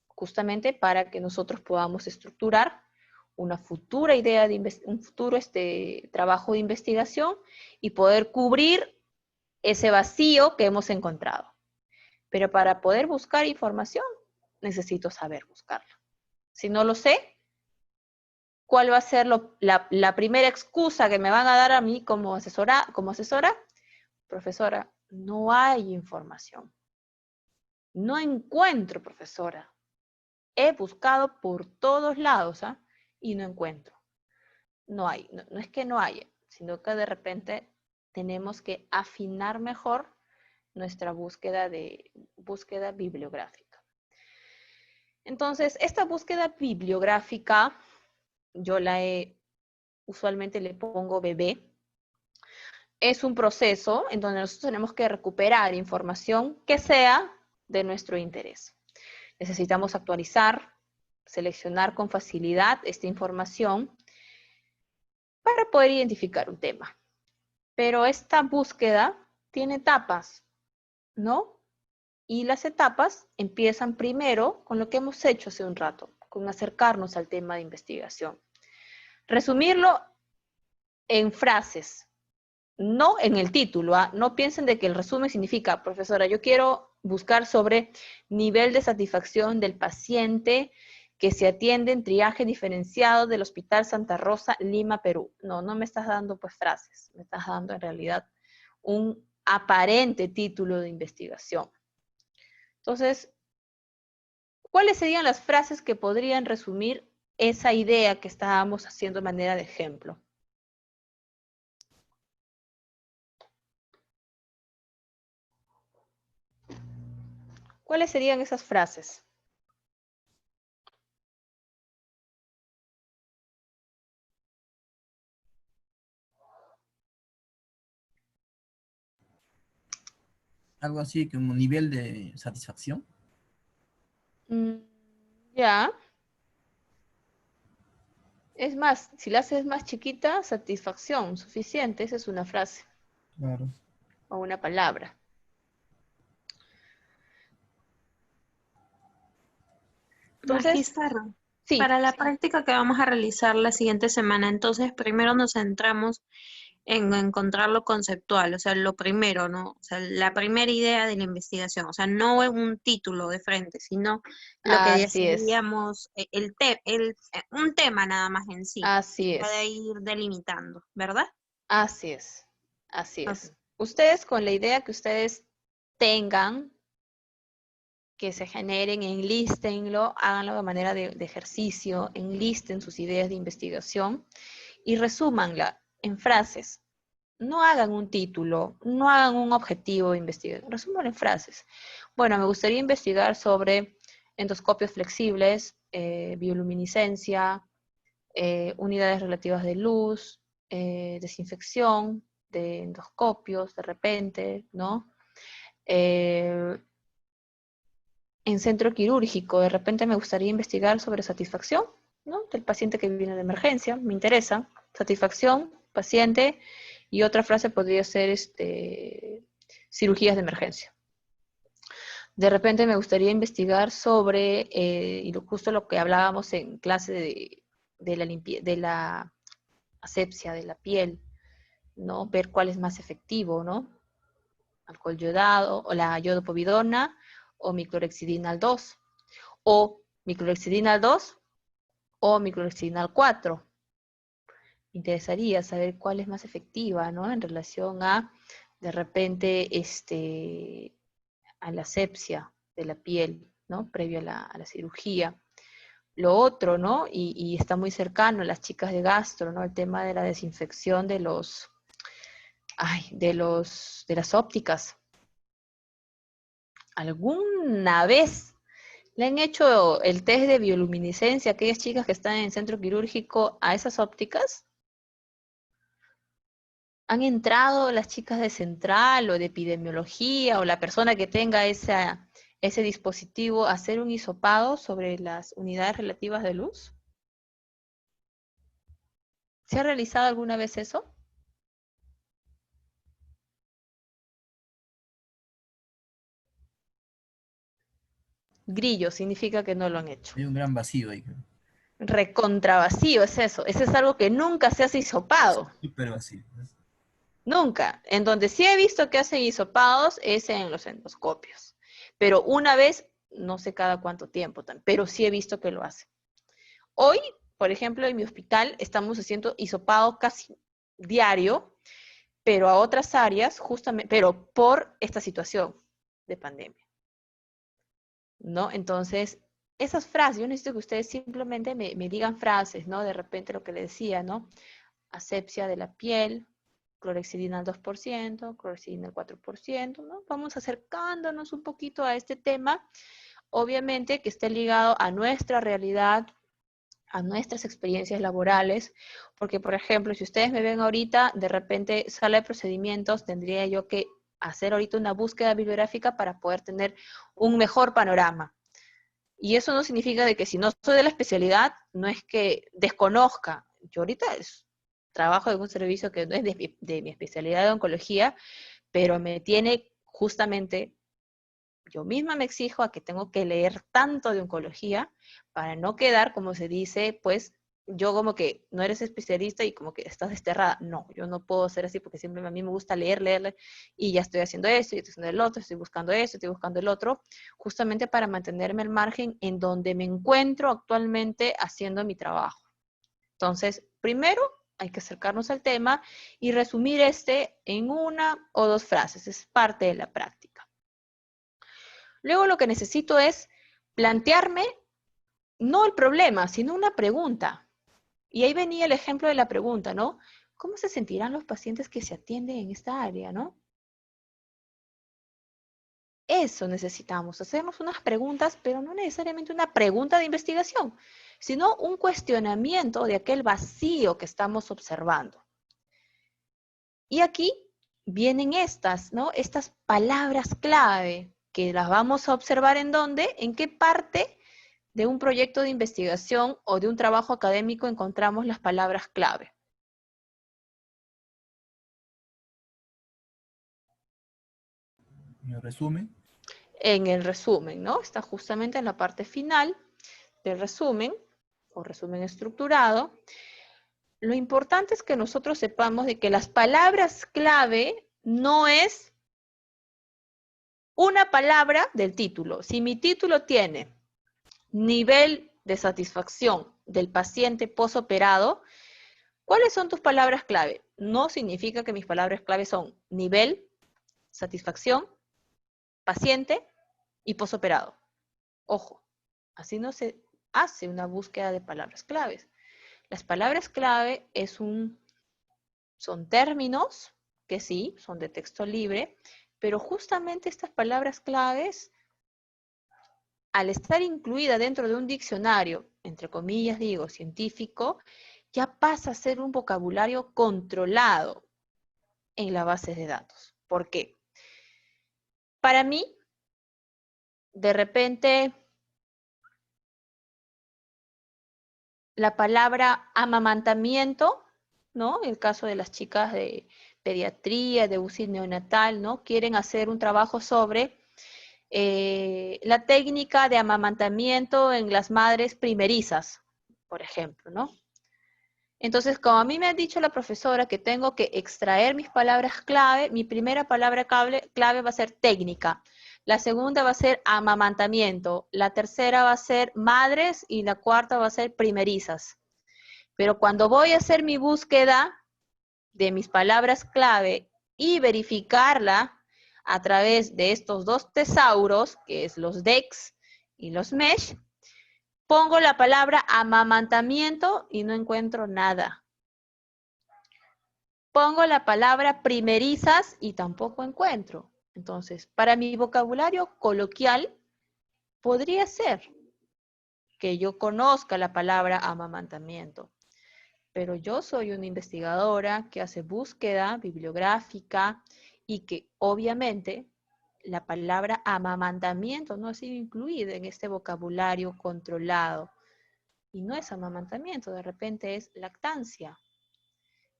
justamente para que nosotros podamos estructurar una futura idea, un futuro trabajo de investigación y poder cubrir ese vacío que hemos encontrado. Pero para poder buscar información, necesito saber buscarla. Si no lo sé, ¿cuál va a ser la primera excusa que me van a dar a mí como asesora? Profesora, no hay información. No encuentro, profesora. He buscado por todos lados, ¿ah? Y no encuentro. No hay. No es que no haya, sino que de repente tenemos que afinar mejor nuestra búsqueda bibliográfica. Entonces, esta búsqueda bibliográfica, yo usualmente le pongo bebé. Es un proceso en donde nosotros tenemos que recuperar información que sea de nuestro interés. Necesitamos actualizar, seleccionar con facilidad esta información para poder identificar un tema. Pero esta búsqueda tiene etapas, ¿no? Y las etapas empiezan primero con lo que hemos hecho hace un rato, con acercarnos al tema de investigación. Resumirlo en frases, no en el título, ¿ah? No piensen de que el resumen significa, profesora, yo quiero buscar sobre nivel de satisfacción del paciente que se atiende en triaje diferenciado del Hospital Santa Rosa, Lima, Perú. No, no me estás dando pues frases, me estás dando en realidad un aparente título de investigación. Entonces, ¿cuáles serían las frases que podrían resumir esa idea que estábamos haciendo de manera de ejemplo? ¿Cuáles serían esas frases? Algo así como nivel de satisfacción. Ya. Es más, si la haces más chiquita, satisfacción, suficiente, esa es una frase Claro. o una palabra. Entonces, Magister, sí, para la práctica que vamos a realizar la siguiente semana, entonces primero nos centramos en encontrar lo conceptual, o sea, lo primero, ¿no? O sea, la primera idea de la investigación, o sea, no un título de frente, sino lo que así es, decidíamos, un tema nada más en sí, así y ya de es, ir delimitando, ¿verdad? así es, así Ok. es. Ustedes con la idea que ustedes tengan, que se generen, enlístenlo, háganlo de manera de ejercicio, enlisten sus ideas de investigación y resúmanla en frases. No hagan un título, no hagan un objetivo de investigación, resúmanlo en frases. Bueno, me gustaría investigar sobre endoscopios flexibles, bioluminiscencia, unidades relativas de luz, desinfección de endoscopios de repente, ¿no? En centro quirúrgico, de repente me gustaría investigar sobre satisfacción, ¿no? Del paciente que viene de emergencia, me interesa. Satisfacción, paciente, y otra frase podría ser cirugías de emergencia. De repente me gustaría investigar sobre, justo lo que hablábamos en clase de la asepsia de la piel, ¿no? Ver cuál es más efectivo, ¿no? Alcohol yodado, o la iodopovidona, o miclorexidinal 2, o miclorexidinal 2, o miclorexidinal 4. Me interesaría saber cuál es más efectiva, ¿no? En relación a, de repente, a la asepsia de la piel, ¿no? Previo a la cirugía. Lo otro, ¿no? Y está muy cercano a las chicas de gastro, ¿no? El tema de la desinfección de las ópticas. ¿Alguna vez le han hecho el test de bioluminiscencia a aquellas chicas que están en el centro quirúrgico a esas ópticas? ¿Han entrado las chicas de central o de epidemiología o la persona que tenga ese dispositivo a hacer un hisopado sobre las unidades relativas de luz? ¿Se ha realizado alguna vez eso? Grillo significa que no lo han hecho. Hay un gran vacío ahí, creo. Recontra vacío es eso. Ese es algo que nunca se hace hisopado. Súper vacío. Nunca. En donde sí he visto que hacen hisopados es en los endoscopios. Pero una vez, no sé cada cuánto tiempo, pero sí he visto que lo hacen. Hoy, por ejemplo, en mi hospital estamos haciendo hisopado casi diario, pero a otras áreas, justamente, pero por esta situación de pandemia, ¿no? Entonces, esas frases, yo necesito que ustedes simplemente me digan frases, ¿no? De repente lo que le decía, ¿no? Asepsia de la piel, clorexidina al 2%, clorexidina al 4%, ¿no? Vamos acercándonos un poquito a este tema, obviamente que esté ligado a nuestra realidad, a nuestras experiencias laborales, porque, por ejemplo, si ustedes me ven ahorita, de repente, sala de procedimientos, tendría yo que hacer ahorita una búsqueda bibliográfica para poder tener un mejor panorama. Y eso no significa de que si no soy de la especialidad, no es que desconozca. Yo ahorita trabajo en un servicio que no es de mi especialidad de oncología, pero me tiene justamente, yo misma me exijo a que tengo que leer tanto de oncología para no quedar, como se dice, pues yo como que no eres especialista y como que estás desterrada. No, yo no puedo ser así porque siempre a mí me gusta leer y ya estoy haciendo esto, y estoy haciendo el otro, estoy buscando esto, estoy buscando el otro, justamente para mantenerme al margen en donde me encuentro actualmente haciendo mi trabajo. Entonces, primero hay que acercarnos al tema y resumir en una o dos frases. Es parte de la práctica. Luego lo que necesito es plantearme no el problema, sino una pregunta. Y ahí venía el ejemplo de la pregunta, ¿no? ¿Cómo se sentirán los pacientes que se atienden en esta área, no? Eso necesitamos, hacernos unas preguntas, pero no necesariamente una pregunta de investigación, sino un cuestionamiento de aquel vacío que estamos observando. Y aquí vienen estas, ¿no? Estas palabras clave que las vamos a observar en dónde, en qué parte de un proyecto de investigación o de un trabajo académico encontramos las palabras clave. ¿Me resumen? En el resumen, ¿no? Está justamente en la parte final del resumen o resumen estructurado. Lo importante es que nosotros sepamos de que las palabras clave no es una palabra del título. Si mi título tiene nivel de satisfacción del paciente posoperado, ¿cuáles son tus palabras clave? No significa que mis palabras clave son nivel, satisfacción, paciente y posoperado. Ojo, así no se hace una búsqueda de palabras claves. Las palabras clave son términos que sí, son de texto libre, pero justamente estas palabras claves, al estar incluida dentro de un diccionario, entre comillas digo, científico, ya pasa a ser un vocabulario controlado en la base de datos. ¿Por qué? Para mí, de repente, la palabra amamantamiento, ¿no? El caso de las chicas de pediatría, de UCI neonatal, ¿no? Quieren hacer un trabajo sobre la técnica de amamantamiento en las madres primerizas, por ejemplo, ¿no? Entonces, como a mí me ha dicho la profesora que tengo que extraer mis palabras clave, mi primera palabra clave va a ser técnica, la segunda va a ser amamantamiento, la tercera va a ser madres y la cuarta va a ser primerizas. Pero cuando voy a hacer mi búsqueda de mis palabras clave y verificarla a través de estos dos tesauros, que es los DEX y los MESH, pongo la palabra amamantamiento y no encuentro nada. Pongo la palabra primerizas y tampoco encuentro. Entonces, para mi vocabulario coloquial, podría ser que yo conozca la palabra amamantamiento, pero yo soy una investigadora que hace búsqueda bibliográfica y que obviamente la palabra amamantamiento no ha sido incluida en este vocabulario controlado. Y no es amamantamiento, de repente es lactancia.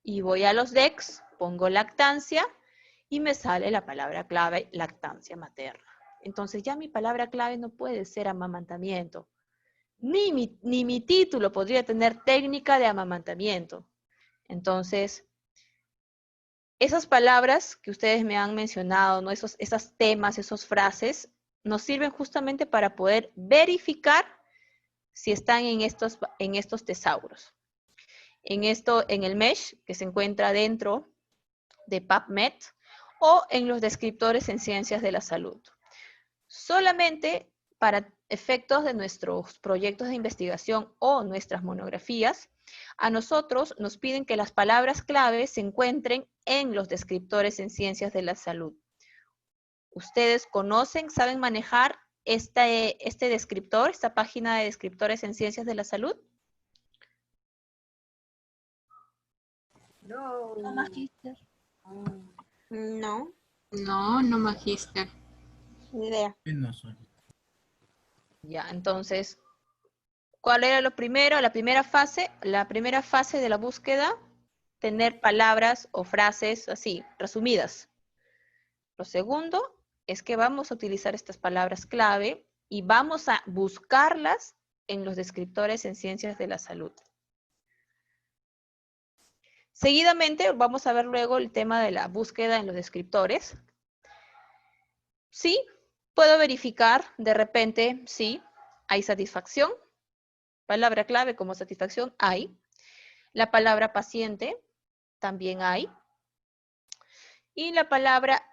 Y voy a los DEX, pongo lactancia y me sale la palabra clave lactancia materna. Entonces ya mi palabra clave no puede ser amamantamiento. Ni mi título podría tener técnica de amamantamiento. Entonces, esas palabras que ustedes me han mencionado, ¿no? Esos temas, esas frases, nos sirven justamente para poder verificar si están en estos tesauros. En el MESH, que se encuentra dentro de PubMed, o en los descriptores en ciencias de la salud. Solamente para efectos de nuestros proyectos de investigación o nuestras monografías, a nosotros nos piden que las palabras clave se encuentren en los descriptores en ciencias de la salud. ¿Ustedes conocen, saben manejar este descriptor, esta página de descriptores en ciencias de la salud? No. No, magíster. No, No, no, magíster. ni idea. Sí, no soy. Ya, entonces, ¿cuál era lo primero? La primera fase de la búsqueda, tener palabras o frases así, resumidas. Lo segundo es que vamos a utilizar estas palabras clave y vamos a buscarlas en los descriptores en ciencias de la salud. Seguidamente vamos a ver luego el tema de la búsqueda en los descriptores. Sí, puedo verificar de repente, sí, hay satisfacción. Palabra clave como satisfacción, hay. La palabra paciente, también hay. Y la palabra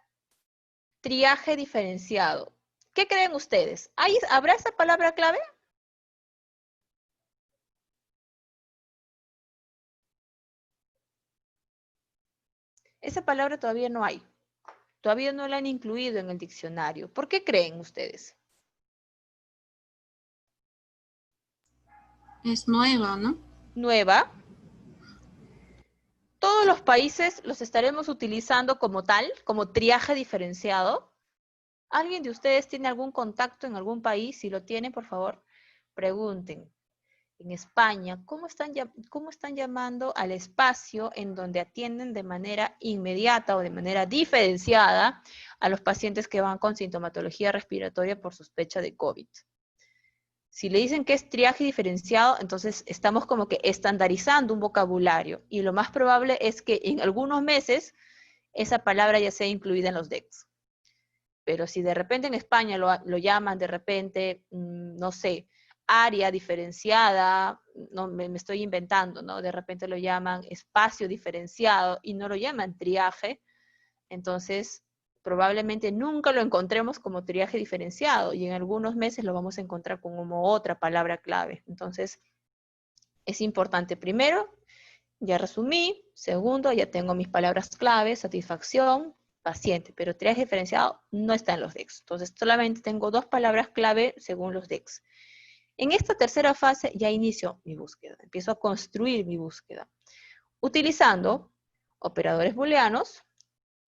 triaje diferenciado. ¿Qué creen ustedes? ¿Habrá esa palabra clave? Esa palabra todavía no hay. Todavía no la han incluido en el diccionario. ¿Por qué creen ustedes? Es nueva, ¿no? Nueva. Todos los países los estaremos utilizando como tal, como triaje diferenciado. ¿Alguien de ustedes tiene algún contacto en algún país? Si lo tienen, por favor, pregunten. En España, ¿cómo están llamando al espacio en donde atienden de manera inmediata o de manera diferenciada a los pacientes que van con sintomatología respiratoria por sospecha de COVID? Si le dicen que es triaje diferenciado, entonces estamos como que estandarizando un vocabulario y lo más probable es que en algunos meses esa palabra ya sea incluida en los DEX. Pero si de repente en España lo llaman de repente, no sé, área diferenciada, no me estoy inventando, ¿no? De repente lo llaman espacio diferenciado y no lo llaman triaje, entonces probablemente nunca lo encontremos como triaje diferenciado y en algunos meses lo vamos a encontrar como otra palabra clave. Entonces, es importante primero, ya resumí, segundo, ya tengo mis palabras clave, satisfacción, paciente, pero triaje diferenciado no está en los DEX. Entonces, solamente tengo dos palabras clave según los DEX. En esta tercera fase ya inicio mi búsqueda, empiezo a construir mi búsqueda, utilizando operadores booleanos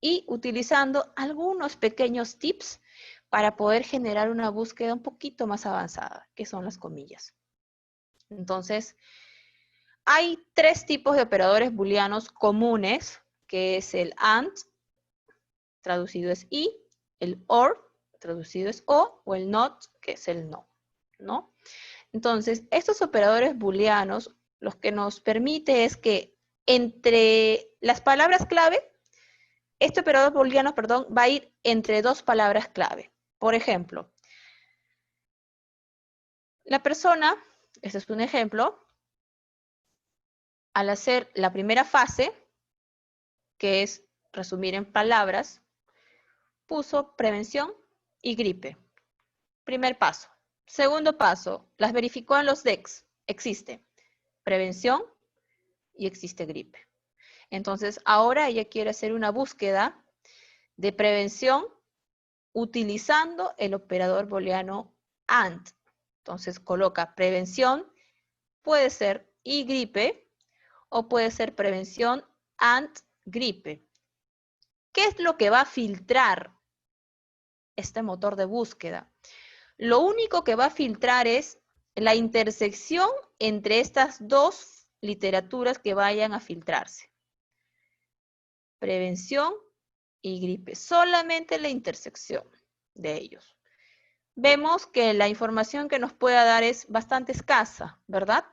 y utilizando algunos pequeños tips para poder generar una búsqueda un poquito más avanzada, que son las comillas. Entonces, hay tres tipos de operadores booleanos comunes, que es el AND, traducido es y, el OR, traducido es o el not, que es el no, ¿no? Entonces, estos operadores booleanos, lo que nos permite es que entre las palabras clave, este operador booleano, perdón, va a ir entre dos palabras clave. Por ejemplo, la persona, este es un ejemplo, al hacer la primera fase, que es resumir en palabras, puso prevención y gripe. Primer paso. Segundo paso, las verificó en los DEX. Existe prevención y existe gripe. Entonces, ahora ella quiere hacer una búsqueda de prevención utilizando el operador booleano AND. Entonces, coloca prevención, puede ser y gripe, o puede ser prevención AND gripe. ¿Qué es lo que va a filtrar este motor de búsqueda? Lo único que va a filtrar es la intersección entre estas dos literaturas que vayan a filtrarse. Prevención y gripe. Solamente la intersección de ellos. Vemos que la información que nos pueda dar es bastante escasa, ¿verdad?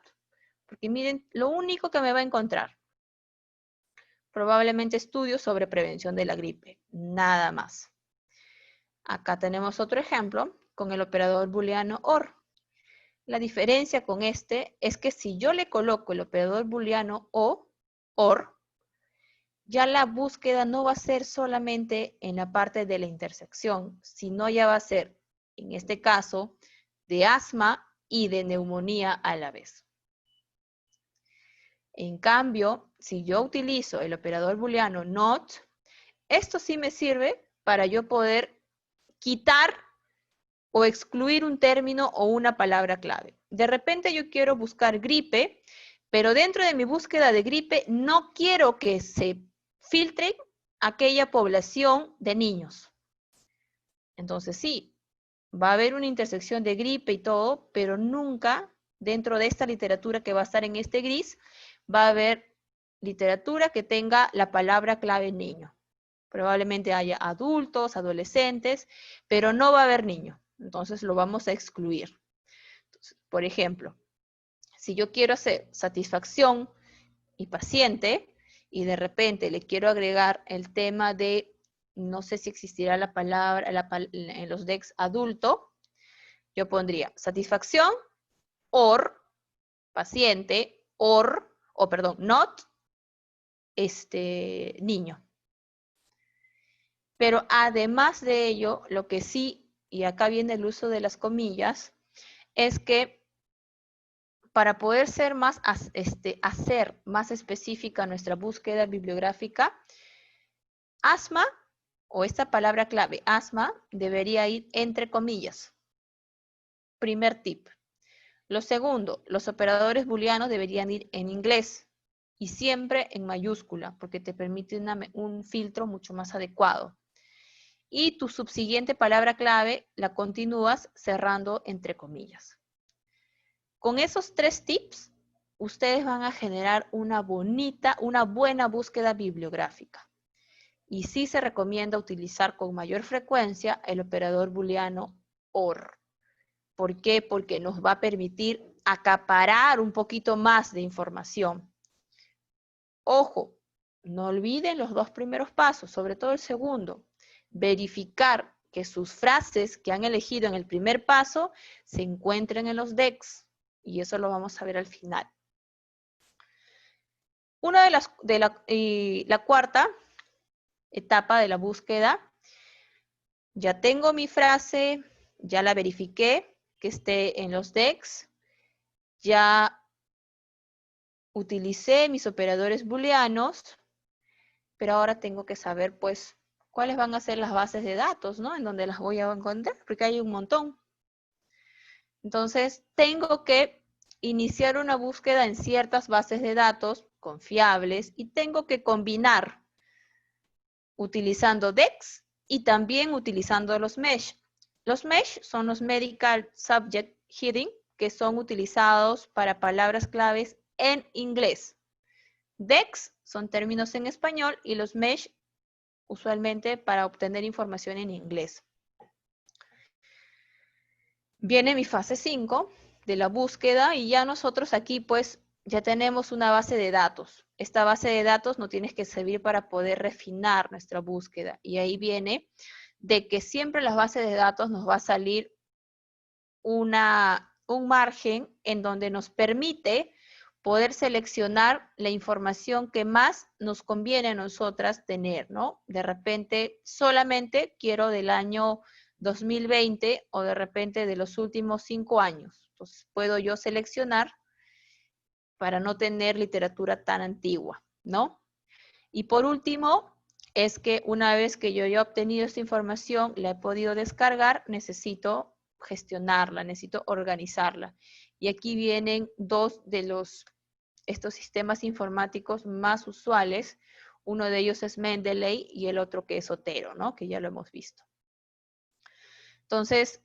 Porque miren, lo único que me va a encontrar, probablemente estudios sobre prevención de la gripe, nada más. Acá tenemos otro ejemplo con el operador booleano OR. La diferencia con este es que si yo le coloco el operador booleano o OR, ya la búsqueda no va a ser solamente en la parte de la intersección, sino ya va a ser, en este caso, de asma y de neumonía a la vez. En cambio, si yo utilizo el operador booleano NOT, esto sí me sirve para yo poder quitar o excluir un término o una palabra clave. De repente yo quiero buscar gripe, pero dentro de mi búsqueda de gripe no quiero que se filtre aquella población de niños. Entonces sí, va a haber una intersección de gripe y todo, pero nunca dentro de esta literatura que va a estar en este gris, va a haber literatura que tenga la palabra clave niño. Probablemente haya adultos, adolescentes, pero no va a haber niño. Entonces lo vamos a excluir. Entonces, por ejemplo, si yo quiero hacer satisfacción y paciente y de repente le quiero agregar el tema de, no sé si existirá la palabra en los DEX adulto, yo pondría satisfacción or paciente or, o perdón, not niño. Pero además de ello, lo que sí, y acá viene el uso de las comillas, es que para poder ser más, hacer más específica nuestra búsqueda bibliográfica, asma, o esta palabra clave, asma, debería ir entre comillas. Primer tip. Lo segundo, los operadores booleanos deberían ir en inglés y siempre en mayúscula, porque te permite un filtro mucho más adecuado. Y tu subsiguiente palabra clave la continúas cerrando entre comillas. Con esos 3 tips, ustedes van a generar una buena búsqueda bibliográfica. Y sí se recomienda utilizar con mayor frecuencia el operador booleano OR. ¿Por qué? Porque nos va a permitir acaparar un poquito más de información. Ojo, no olviden los 2 primeros pasos, sobre todo el segundo. Verificar que sus frases que han elegido en el primer paso se encuentren en los DEX. Y eso lo vamos a ver al final. Una de la cuarta etapa de la búsqueda, ya tengo mi frase, ya la verifiqué que esté en los DEX, ya utilicé mis operadores booleanos, pero ahora tengo que saber, pues, cuáles van a ser las bases de datos, ¿no? En donde las voy a encontrar, porque hay un montón. Entonces, tengo que iniciar una búsqueda en ciertas bases de datos confiables y tengo que combinar utilizando DEX y también utilizando los MESH. Los MESH son los Medical Subject Heading, que son utilizados para palabras claves en inglés. DEX son términos en español y los MESH usualmente para obtener información en inglés. Viene mi fase 5 de la búsqueda y ya nosotros aquí pues ya tenemos una base de datos. Esta base de datos nos tiene que servir para poder refinar nuestra búsqueda. Y ahí viene de que siempre en las bases de datos nos va a salir un margen en donde nos permite poder seleccionar la información que más nos conviene a nosotras tener, ¿no? De repente, solamente quiero del año 2020 o de repente de los últimos 5 años. Entonces, puedo yo seleccionar para no tener literatura tan antigua, ¿no? Y por último, es que una vez que yo he obtenido esta información, la he podido descargar, necesito gestionarla, necesito organizarla. Y aquí vienen dos de estos sistemas informáticos más usuales. Uno de ellos es Mendeley y el otro que es Zotero, ¿no? Que ya lo hemos visto. Entonces,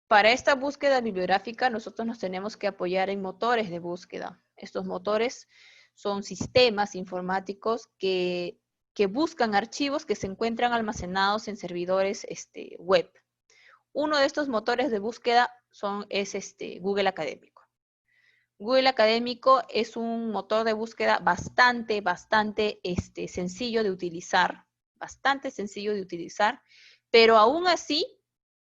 para esta búsqueda bibliográfica, nosotros nos tenemos que apoyar en motores de búsqueda. Estos motores son sistemas informáticos que buscan archivos que se encuentran almacenados en servidores web. Uno de estos motores de búsqueda es Google Académico. Google Académico es un motor de búsqueda bastante sencillo de utilizar, pero aún así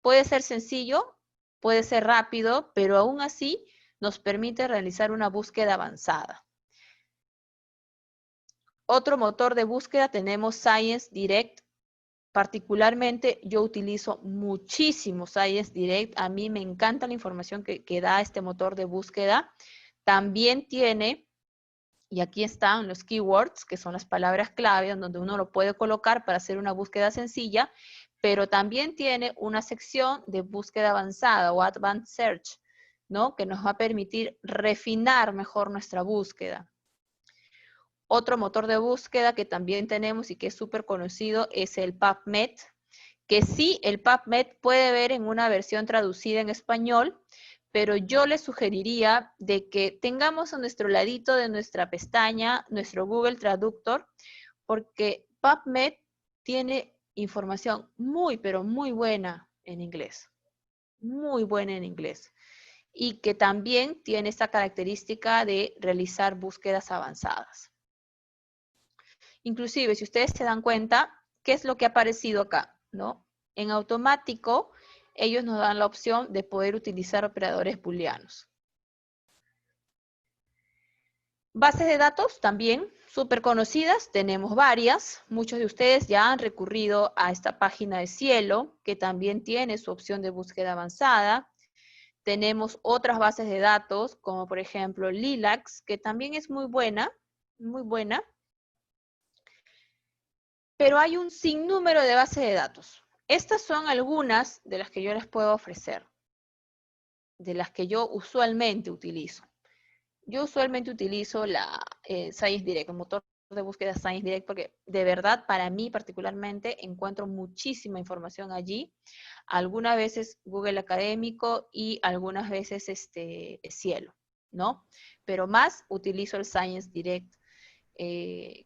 puede ser sencillo, puede ser rápido, pero aún así nos permite realizar una búsqueda avanzada. Otro motor de búsqueda tenemos Science Direct. Particularmente yo utilizo muchísimo Science Direct. A mí me encanta la información que da este motor de búsqueda. También tiene, y aquí están los keywords, que son las palabras clave, donde uno lo puede colocar para hacer una búsqueda sencilla, pero también tiene una sección de búsqueda avanzada o Advanced Search, ¿no? Que nos va a permitir refinar mejor nuestra búsqueda. Otro motor de búsqueda que también tenemos y que es súper conocido es el PubMed, que sí, el PubMed puede ver en una versión traducida en español, pero yo les sugeriría de que tengamos a nuestro ladito de nuestra pestaña, nuestro Google Traductor, porque PubMed tiene información muy, pero muy buena en inglés. Muy buena en inglés. Y que también tiene esta característica de realizar búsquedas avanzadas. Inclusive, si ustedes se dan cuenta, ¿qué es lo que ha aparecido acá? ¿No? En automático, ellos nos dan la opción de poder utilizar operadores booleanos. Bases de datos también súper conocidas, tenemos varias. Muchos de ustedes ya han recurrido a esta página de Cielo, que también tiene su opción de búsqueda avanzada. Tenemos otras bases de datos, como por ejemplo Lilacs, que también es muy buena, muy buena. Pero hay un sinnúmero de bases de datos. Estas son algunas de las que yo les puedo ofrecer, de las que yo usualmente utilizo. Yo usualmente utilizo la Science Direct, el motor de búsqueda Science Direct, porque de verdad para mí particularmente encuentro muchísima información allí. Algunas veces Google Académico y algunas veces Cielo, ¿no? Pero más utilizo el Science Direct.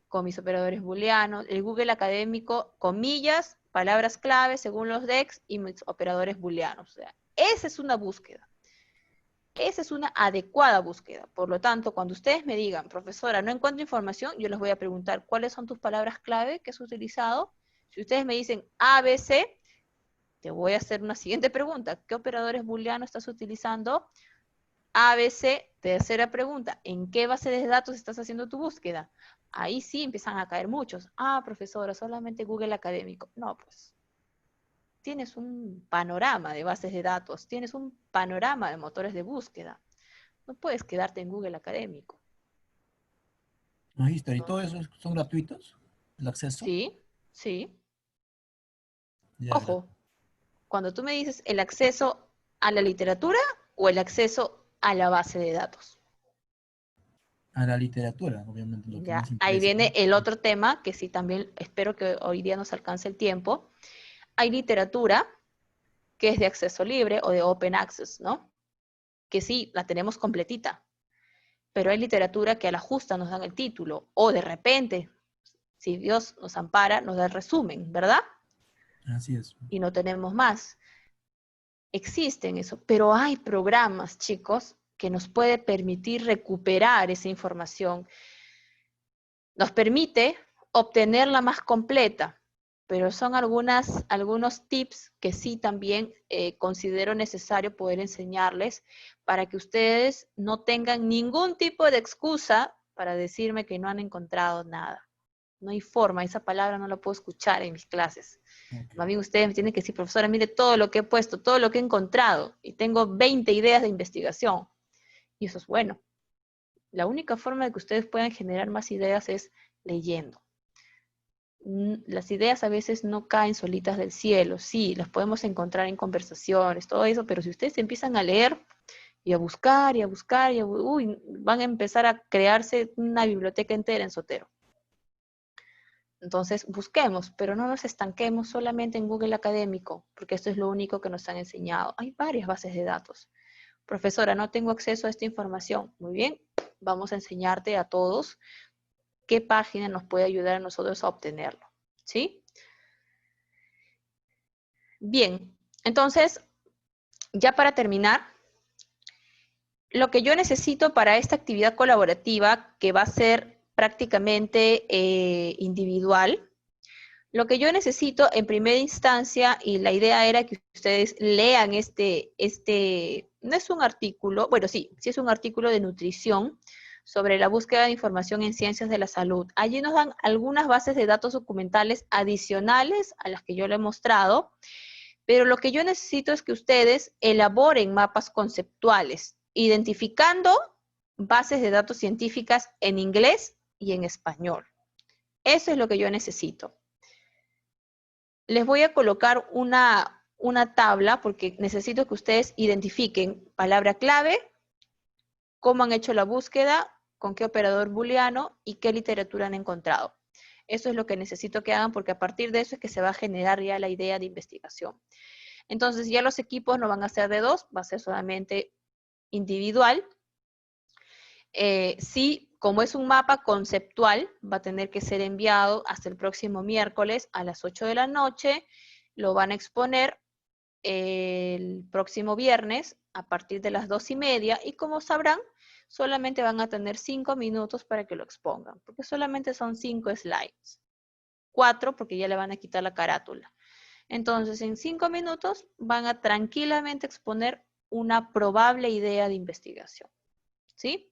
Con mis operadores booleanos, el Google Académico, comillas, palabras clave según los DEX y mis operadores booleanos. O sea, esa es una búsqueda. Esa es una adecuada búsqueda. Por lo tanto, cuando ustedes me digan, profesora, no encuentro información, yo les voy a preguntar cuáles son tus palabras clave que has utilizado. Si ustedes me dicen ABC, te voy a hacer una siguiente pregunta. ¿Qué operadores booleanos estás utilizando? ABC, tercera pregunta, ¿en qué base de datos estás haciendo tu búsqueda? Ahí sí empiezan a caer muchos. Ah, profesora, solamente Google Académico. No, pues, tienes un panorama de bases de datos, tienes un panorama de motores de búsqueda. No puedes quedarte en Google Académico. Magíster, ¿y todo eso son gratuitos? ¿El acceso? Sí, sí. Ya, Ojo, cuando tú me dices el acceso a la literatura o el acceso a la base de datos. a la literatura, obviamente, lo que Ya, más ahí interesa, viene ¿no? el otro tema, que sí también espero que hoy día nos alcance el tiempo. Hay literatura que es de acceso libre o de open access, ¿no? Que sí, la tenemos completita. Pero hay literatura que a la justa nos dan el título, o de repente, si Dios nos ampara, nos da el resumen, ¿verdad? Así es. Y no tenemos más. Existen eso, pero hay programas, chicos, que nos puede permitir recuperar esa información. Nos permite obtenerla más completa, pero son algunos tips que sí también considero necesario poder enseñarles para que ustedes no tengan ningún tipo de excusa para decirme que no han encontrado nada. No hay forma, esa palabra no la puedo escuchar en mis clases. Ok. Más bien ustedes me tienen que decir, profesora, mire todo lo que he puesto, todo lo que he encontrado, y tengo 20 ideas de investigación. Y eso es bueno. La única forma de que ustedes puedan generar más ideas es leyendo. Las ideas a veces no caen solitas del cielo, sí, las podemos encontrar en conversaciones, todo eso, pero si ustedes empiezan a leer y a buscar y a buscar, van a empezar a crearse una biblioteca entera en Zotero. Entonces, busquemos, pero no nos estanquemos solamente en Google Académico, porque esto es lo único que nos han enseñado. Hay varias bases de datos. Profesora, no tengo acceso a esta información. Muy bien, vamos a enseñarte a todos qué página nos puede ayudar a nosotros a obtenerlo. ¿Sí? Bien, entonces, ya para terminar, lo que yo necesito para esta actividad colaborativa, que va a ser prácticamente individual, lo que yo necesito en primera instancia, y la idea era que ustedes lean no es un artículo, bueno, sí es un artículo de nutrición sobre la búsqueda de información en ciencias de la salud. Allí nos dan algunas bases de datos documentales adicionales a las que yo le he mostrado, pero lo que yo necesito es que ustedes elaboren mapas conceptuales, identificando bases de datos científicas en inglés y en español. Eso es lo que yo necesito. Les voy a colocar una tabla porque necesito que ustedes identifiquen palabra clave, cómo han hecho la búsqueda, con qué operador booleano y qué literatura han encontrado. Eso es lo que necesito que hagan porque a partir de eso es que se va a generar ya la idea de investigación. Entonces ya los equipos no van a ser de 2, va a ser solamente individual. Sí, como es un mapa conceptual, va a tener que ser enviado hasta el próximo miércoles a las 8 de la noche. Lo van a exponer el próximo viernes a partir de las 2:30 y como sabrán, solamente van a tener 5 minutos para que lo expongan, porque solamente son 5 slides. 4 porque ya le van a quitar la carátula. Entonces, en 5 minutos van a tranquilamente exponer una probable idea de investigación. ¿Sí?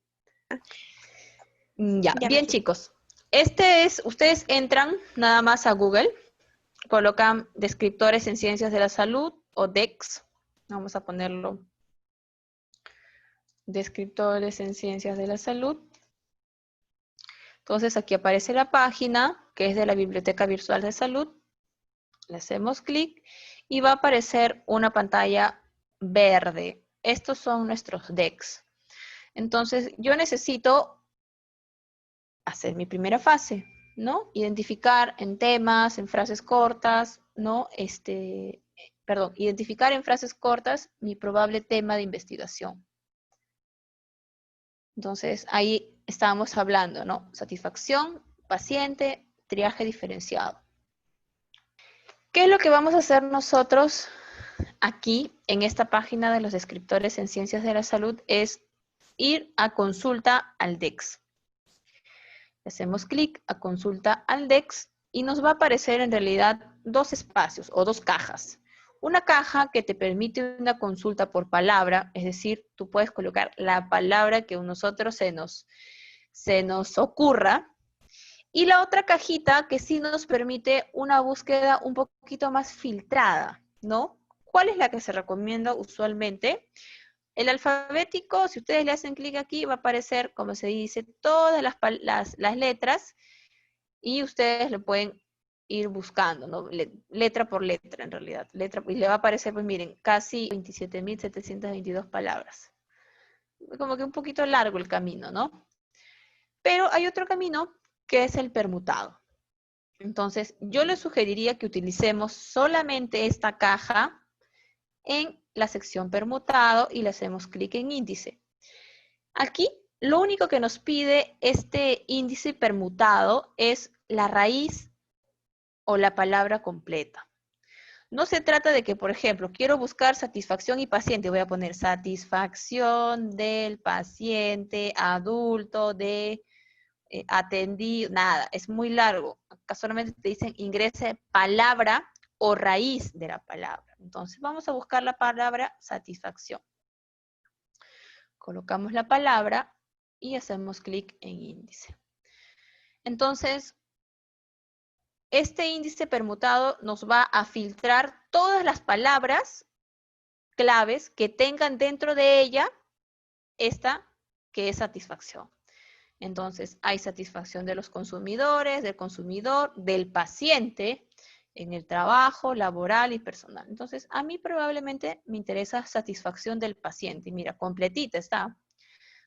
Ya, bien chicos. Ustedes entran nada más a Google, colocan descriptores en ciencias de la salud o DEX, vamos a ponerlo, descriptores en ciencias de la salud. Entonces aquí aparece la página que es de la Biblioteca Virtual de Salud, le hacemos clic y va a aparecer una pantalla verde. Estos son nuestros DEX. Entonces yo necesito hacer mi primera fase, ¿no? Identificar en temas, en frases cortas, ¿no? Identificar en frases cortas mi probable tema de investigación. Entonces, ahí estábamos hablando, ¿no? Satisfacción, paciente, triaje diferenciado. ¿Qué es lo que vamos a hacer nosotros aquí en esta página de los descriptores en ciencias de la salud? Es ir a consulta al DEX. Hacemos clic a consulta al DEX y nos va a aparecer en realidad 2 espacios o 2 cajas. Una caja que te permite una consulta por palabra, es decir, tú puedes colocar la palabra que a nosotros se nos ocurra. Y la otra cajita que sí nos permite una búsqueda un poquito más filtrada, ¿no? ¿Cuál es la que se recomienda usualmente? El alfabético, si ustedes le hacen clic aquí, va a aparecer, como se dice, todas las letras y ustedes lo pueden ir buscando, ¿no? Letra por letra, en realidad. Y le va a aparecer, pues miren, casi 27.722 palabras. Como que un poquito largo el camino, ¿no? Pero hay otro camino que es el permutado. Entonces, yo les sugeriría que utilicemos solamente esta caja en la sección permutado y le hacemos clic en índice. Aquí, lo único que nos pide este índice permutado es la raíz o la palabra completa. No se trata de que, por ejemplo, quiero buscar satisfacción y paciente. Voy a poner satisfacción del paciente adulto de atendido. Nada, es muy largo. Acá solamente te dicen ingrese palabra o raíz de la palabra. Entonces vamos a buscar la palabra satisfacción. Colocamos la palabra y hacemos clic en índice. Entonces, este índice permutado nos va a filtrar todas las palabras claves que tengan dentro de ella esta que es satisfacción. Entonces, hay satisfacción de los consumidores, del consumidor, del paciente, en el trabajo, laboral y personal. Entonces, a mí probablemente me interesa satisfacción del paciente. Mira, completita está.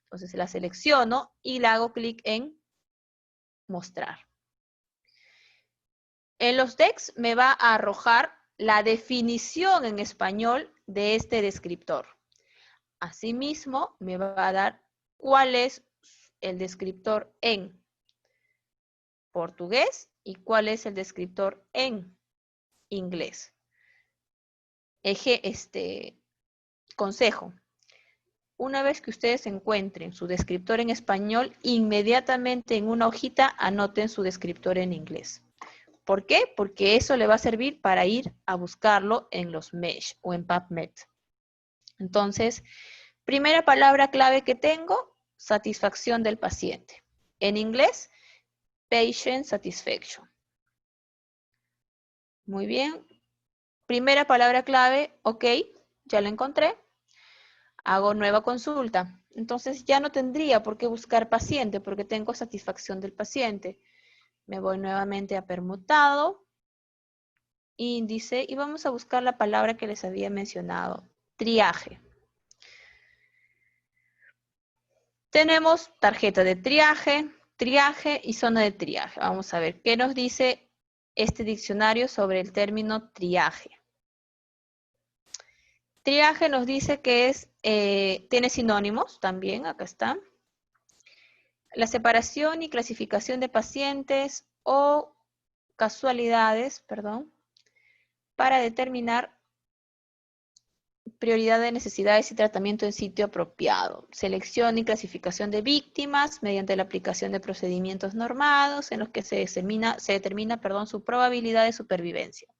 Entonces, la selecciono y le hago clic en mostrar. En los DEX me va a arrojar la definición en español de este descriptor. Asimismo, me va a dar cuál es el descriptor en portugués y cuál es el descriptor en inglés. Consejo. Una vez que ustedes encuentren su descriptor en español, inmediatamente en una hojita anoten su descriptor en inglés. ¿Por qué? Porque eso le va a servir para ir a buscarlo en los Mesh o en PubMed. Entonces, primera palabra clave que tengo, satisfacción del paciente. En inglés, patient satisfaction. Muy bien. Primera palabra clave, ok, ya la encontré. Hago nueva consulta. Entonces ya no tendría por qué buscar paciente porque tengo satisfacción del paciente. Me voy nuevamente a permutado, índice, y vamos a buscar la palabra que les había mencionado, triaje. Tenemos tarjeta de triaje, triaje y zona de triaje. Vamos a ver qué nos dice este diccionario sobre el término triaje. Triaje nos dice que tiene sinónimos también, acá está. La separación y clasificación de pacientes o casualidades, perdón, para determinar prioridad de necesidades y tratamiento en sitio apropiado. Selección y clasificación de víctimas mediante la aplicación de procedimientos normados en los que se determina su probabilidad de supervivencia.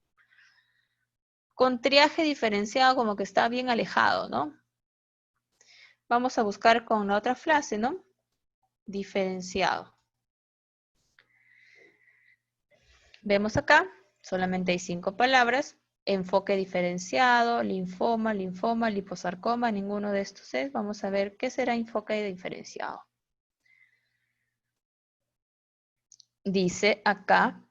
Con triaje diferenciado como que está bien alejado, ¿no? Vamos a buscar con la otra frase, ¿no? Diferenciado. Vemos acá, solamente hay 5 palabras. Enfoque diferenciado, linfoma, liposarcoma, ninguno de estos es. Vamos a ver qué será enfoque diferenciado. Dice acá,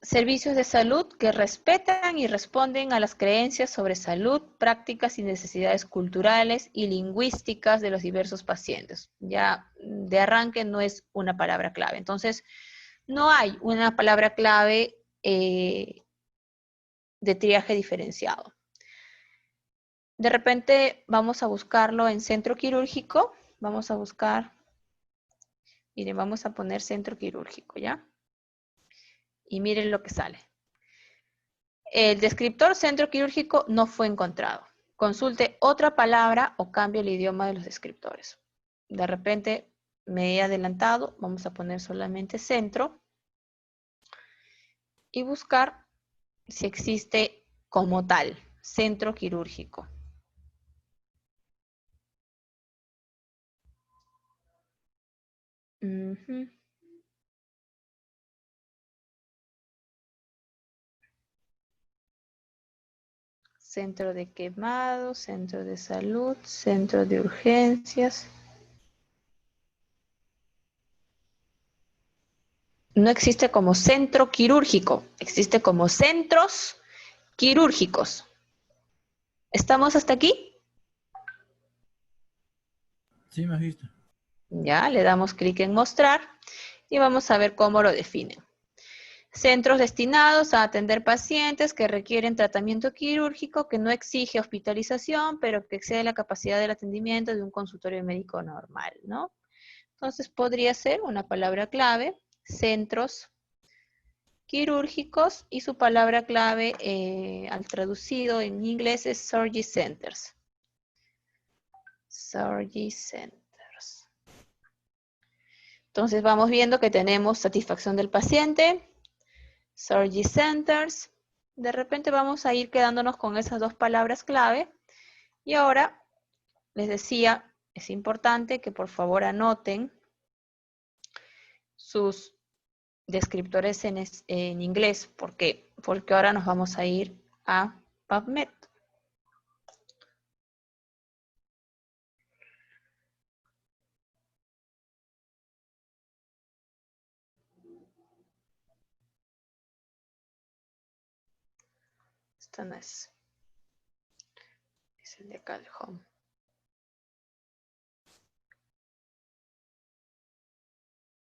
servicios de salud que respetan y responden a las creencias sobre salud, prácticas y necesidades culturales y lingüísticas de los diversos pacientes. Ya de arranque no es una palabra clave. Entonces, no hay una palabra clave de triaje diferenciado. De repente vamos a buscarlo en centro quirúrgico. Vamos a buscar, miren, vamos a poner centro quirúrgico, ¿ya? Y miren lo que sale. El descriptor centro quirúrgico no fue encontrado. Consulte otra palabra o cambie el idioma de los descriptores. De repente me he adelantado, vamos a poner solamente centro y buscar si existe como tal, centro quirúrgico. Centro de quemados, centro de salud, centro de urgencias. No existe como centro quirúrgico, existe como centros quirúrgicos. ¿Estamos hasta aquí? Sí, magister. Ya, le damos clic en mostrar y vamos a ver cómo lo definen. Centros destinados a atender pacientes que requieren tratamiento quirúrgico que no exige hospitalización, pero que excede la capacidad del atendimiento de un consultorio médico normal, ¿no? Entonces podría ser una palabra clave, centros quirúrgicos y su palabra clave al traducido en inglés es Surgery Centers. Surgery Centers. Entonces vamos viendo que tenemos satisfacción del paciente, Surgery Centers. De repente vamos a ir quedándonos con esas dos palabras clave. Y ahora les decía, es importante que por favor anoten sus descriptores en inglés. ¿Por qué? Porque ahora nos vamos a ir a PubMed. Esto no es el de acá, el home.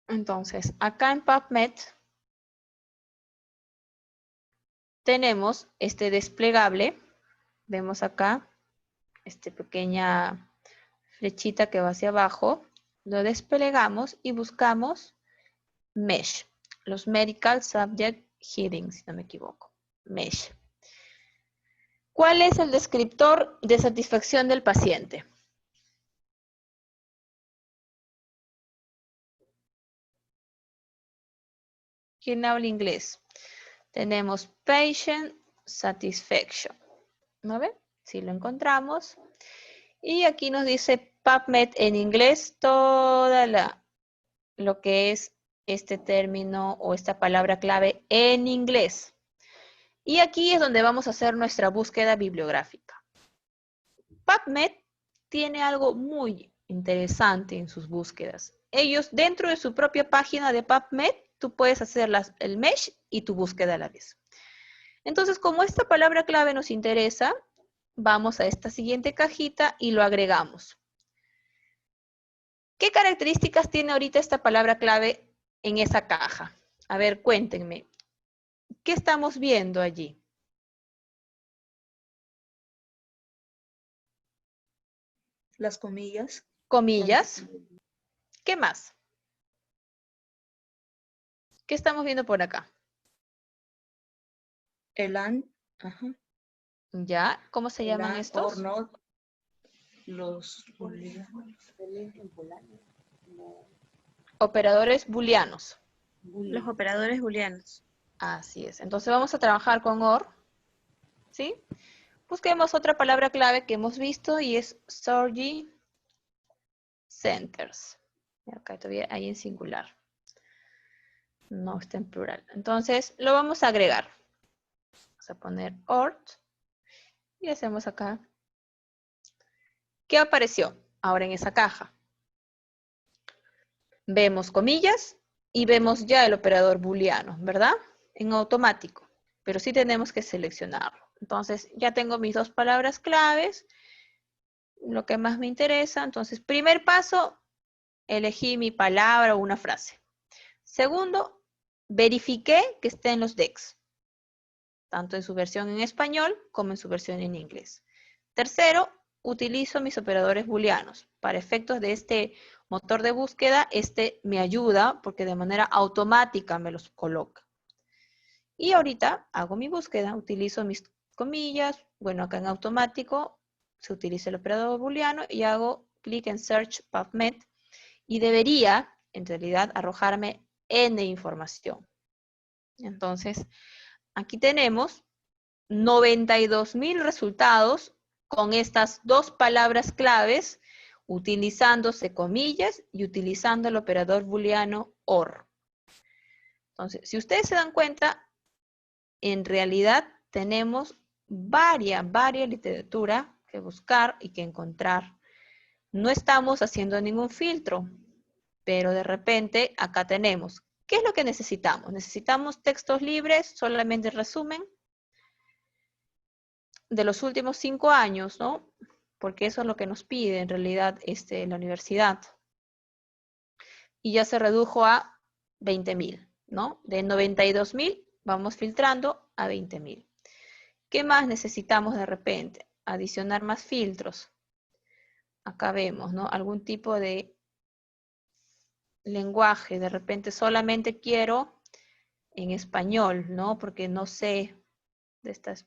Entonces, acá en PubMed tenemos este desplegable. Vemos acá esta pequeña flechita que va hacia abajo. Lo desplegamos y buscamos MESH. Los Medical Subject Headings, si no me equivoco. MESH. ¿Cuál es el descriptor de satisfacción del paciente? ¿Quién habla inglés? Tenemos Patient Satisfaction. ¿No ven? Si lo encontramos. Y aquí nos dice PubMed en inglés toda lo que es este término o esta palabra clave en inglés. Y aquí es donde vamos a hacer nuestra búsqueda bibliográfica. PubMed tiene algo muy interesante en sus búsquedas. Ellos, dentro de su propia página de PubMed, tú puedes hacer el MESH y tu búsqueda a la vez. Entonces, como esta palabra clave nos interesa, vamos a esta siguiente cajita y lo agregamos. ¿Qué características tiene ahorita esta palabra clave en esa caja? A ver, cuéntenme. ¿Qué estamos viendo allí? Las comillas. Comillas. ¿Qué más? ¿Qué estamos viendo por acá? El and. Ajá. ¿Ya? ¿Cómo se llaman And, estos? or not. Los Operadores booleanos. Los operadores booleanos. Así es. Entonces vamos a trabajar con OR. ¿Sí? Busquemos otra palabra clave que hemos visto y es Surgery Centers. Acá todavía hay en singular. No está en plural. Entonces lo vamos a agregar. Vamos a poner ORT. Y hacemos acá. ¿Qué apareció ahora en esa caja? Vemos comillas y vemos ya el operador booleano, ¿verdad? En automático, pero sí tenemos que seleccionarlo. Entonces, ya tengo mis dos palabras claves, lo que más me interesa. Entonces, primer paso, elegí mi palabra o una frase. Segundo, verifiqué que esté en los DEX, tanto en su versión en español como en su versión en inglés. Tercero, utilizo mis operadores booleanos. Para efectos de este motor de búsqueda, este me ayuda porque de manera automática me los coloca. Y ahorita hago mi búsqueda, utilizo mis comillas, bueno, acá en automático se utiliza el operador booleano y hago clic en Search PubMed y debería, en realidad, arrojarme N información. Entonces, aquí tenemos 92,000 resultados con estas dos palabras claves, utilizándose comillas y utilizando el operador booleano OR. Entonces, si ustedes se dan cuenta, en realidad tenemos varias literatura que buscar y que encontrar. No estamos haciendo ningún filtro, pero de repente acá tenemos. ¿Qué es lo que necesitamos? Necesitamos textos libres, solamente resumen, de los últimos 5 años, ¿no? Porque eso es lo que nos pide en realidad la universidad. Y ya se redujo a 20,000, ¿no? De 92,000 vamos filtrando a 20,000. ¿Qué más necesitamos de repente? Adicionar más filtros. Acá vemos, ¿no? Algún tipo de lenguaje. De repente solamente quiero en español, ¿no? Porque no sé de estas,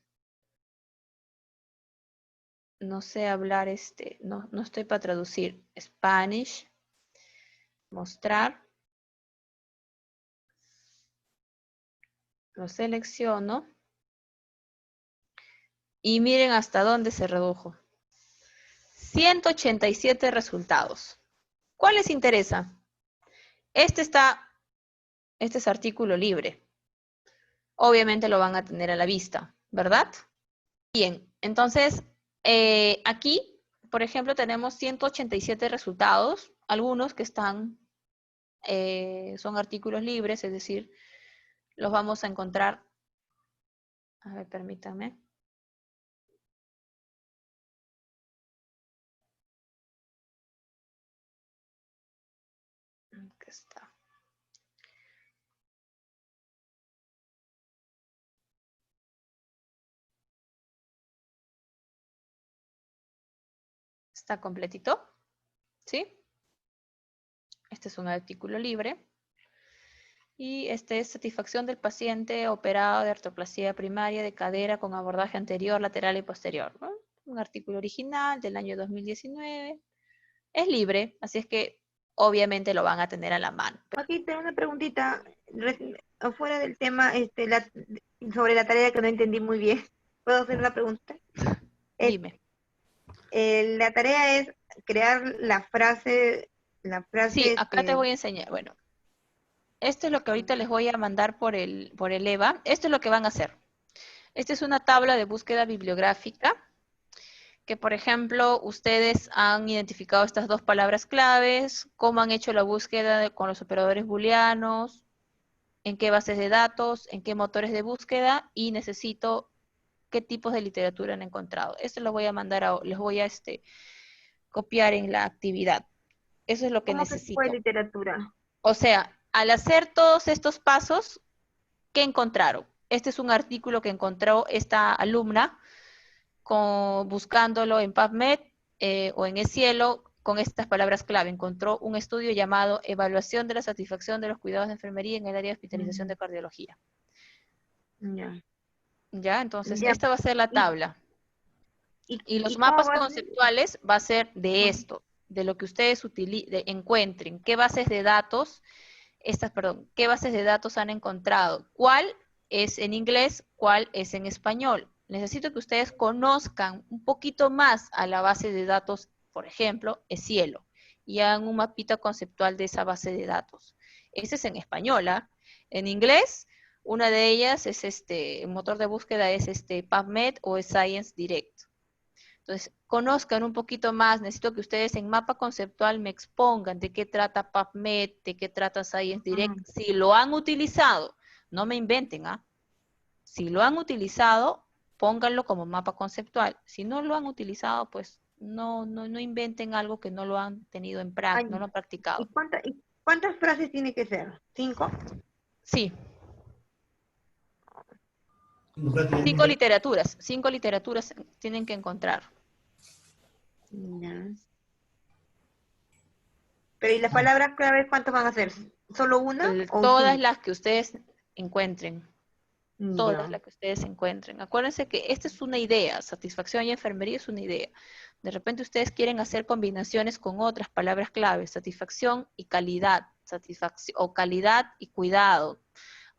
no sé hablar no estoy para traducir. Spanish, mostrar, lo selecciono y miren hasta dónde se redujo. 187 resultados. ¿Cuál les interesa? Este es artículo libre. Obviamente lo van a tener a la vista, ¿verdad? Bien, entonces aquí, por ejemplo, tenemos 187 resultados, algunos que están, son artículos libres, es decir, los vamos a encontrar, a ver, permítanme. Aquí está. Está completito, ¿sí? Este es un artículo libre. Y este es satisfacción del paciente operado de artroplasia primaria de cadera con abordaje anterior, lateral y posterior, ¿no? Un artículo original del año 2019. Es libre, así es que obviamente lo van a tener a la mano. Aquí tengo una preguntita afuera del tema sobre la tarea que no entendí muy bien. ¿Puedo hacer una pregunta? Dime. La tarea es crear la frase. Sí, acá te voy a enseñar. Bueno, esto es lo que ahorita les voy a mandar por el EVA. Esto es lo que van a hacer. Esta es una tabla de búsqueda bibliográfica que, por ejemplo, ustedes han identificado estas dos palabras claves, cómo han hecho la búsqueda con los operadores booleanos, en qué bases de datos, en qué motores de búsqueda, y necesito qué tipos de literatura han encontrado. Esto lo voy a mandar, les voy a copiar en la actividad. Eso es lo que ¿Cómo que necesito. fue literatura? O sea, al hacer todos estos pasos, ¿qué encontraron? Este es un artículo que encontró esta alumna buscándolo en PubMed o en EScielo con estas palabras clave. Encontró un estudio llamado Evaluación de la satisfacción de los cuidados de enfermería en el área de hospitalización de cardiología. Ya. ¿Ya? Entonces, Ya. esta va a ser la tabla. Y los mapas conceptuales va a ser de esto, de lo que ustedes encuentren. ¿Qué bases de datos, qué bases de datos han encontrado? ¿Cuál es en inglés? ¿Cuál es en español? Necesito que ustedes conozcan un poquito más a la base de datos, por ejemplo, EScielo, y hagan un mapita conceptual de esa base de datos. Ese es en español, ¿ah? En inglés, una de ellas es el motor de búsqueda es PubMed o Science Direct. Entonces, conozcan un poquito más, necesito que ustedes en mapa conceptual me expongan de qué trata PubMed, de qué trata Science Direct, si lo han utilizado, no me inventen, ¿ah? Si lo han utilizado, pónganlo como mapa conceptual. Si no lo han utilizado, pues no inventen algo que no lo han tenido en práctica, no lo han practicado. ¿Y cuántas frases tiene que ser? ¿5? Sí. 5 literaturas tienen que encontrar. Ya. Pero ¿y las palabras clave cuántas van a ser? ¿Solo una? Todas las que ustedes encuentren. Todas Ya. las que ustedes encuentren. Acuérdense que esta es una idea, satisfacción y enfermería es una idea. De repente ustedes quieren hacer combinaciones con otras palabras claves, satisfacción y calidad, o calidad y cuidado.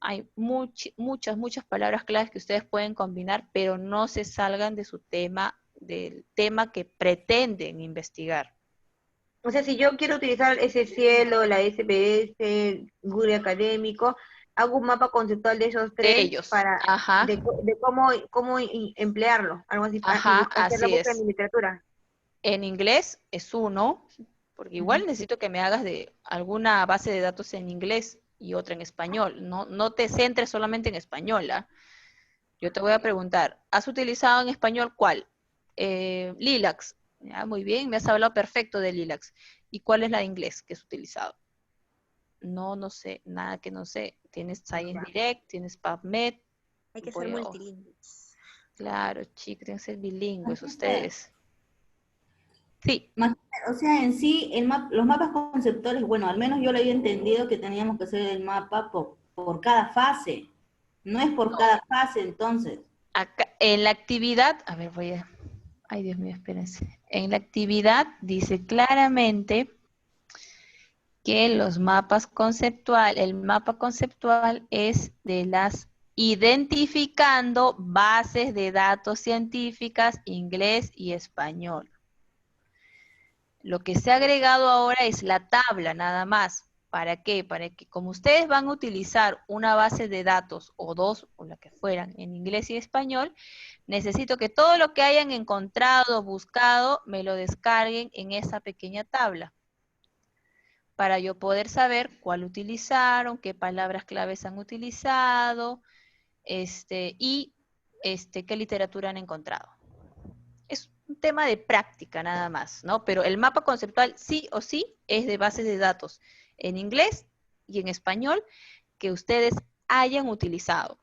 Hay muchas palabras claves que ustedes pueden combinar, pero no se salgan de su tema, del tema que pretenden investigar. O sea, si yo quiero utilizar ese cielo, la SBS, Google Académico, hago un mapa conceptual de esos tres ellos, para ajá. de cómo emplearlo, algo así, Ajá, y hacer la así búsqueda es. de mi literatura. En inglés es uno, porque igual necesito que me hagas de alguna base de datos en inglés y otra en español. No te centres solamente en español, ¿ah? Yo te voy a preguntar, ¿has utilizado en español cuál? Lilacs. Ya, muy bien, me has hablado perfecto de Lilacs. ¿Y cuál es la de inglés que has utilizado? No sé, nada que no sé. Tienes Science Direct, tienes PubMed. Hay que ser multilingües. Claro, chicos, tienen que ser bilingües ustedes. Sí. O sea, en sí, los mapas conceptuales, bueno, al menos yo lo había entendido que teníamos que hacer el mapa por cada fase. No es por cada fase, entonces. Acá, en la actividad, a ver, ay Dios mío, espérense. En la actividad dice claramente que el mapa conceptual es de las identificando bases de datos científicas, inglés y español. Lo que se ha agregado ahora es la tabla, nada más. ¿Para qué? Para que como ustedes van a utilizar una base de datos o dos, o la que fueran, en inglés y español, necesito que todo lo que hayan encontrado, buscado, me lo descarguen en esa pequeña tabla, para yo poder saber cuál utilizaron, qué palabras claves han utilizado, y qué literatura han encontrado. Es un tema de práctica nada más, ¿no? Pero el mapa conceptual sí o sí es de bases de datos en inglés y en español que ustedes hayan utilizado.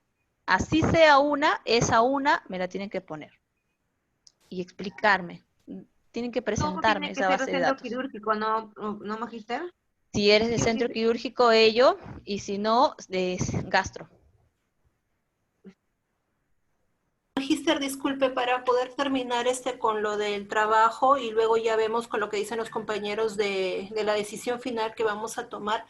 Así sea esa una me la tienen que poner y explicarme. Tienen que Todo presentarme tiene que esa ser base de centro datos. quirúrgico, ¿no, Magister? Si eres de Sí, centro sí. quirúrgico, ello, y si no, de gastro. Magister, disculpe, para poder terminar con lo del trabajo y luego ya vemos con lo que dicen los compañeros de la decisión final que vamos a tomar.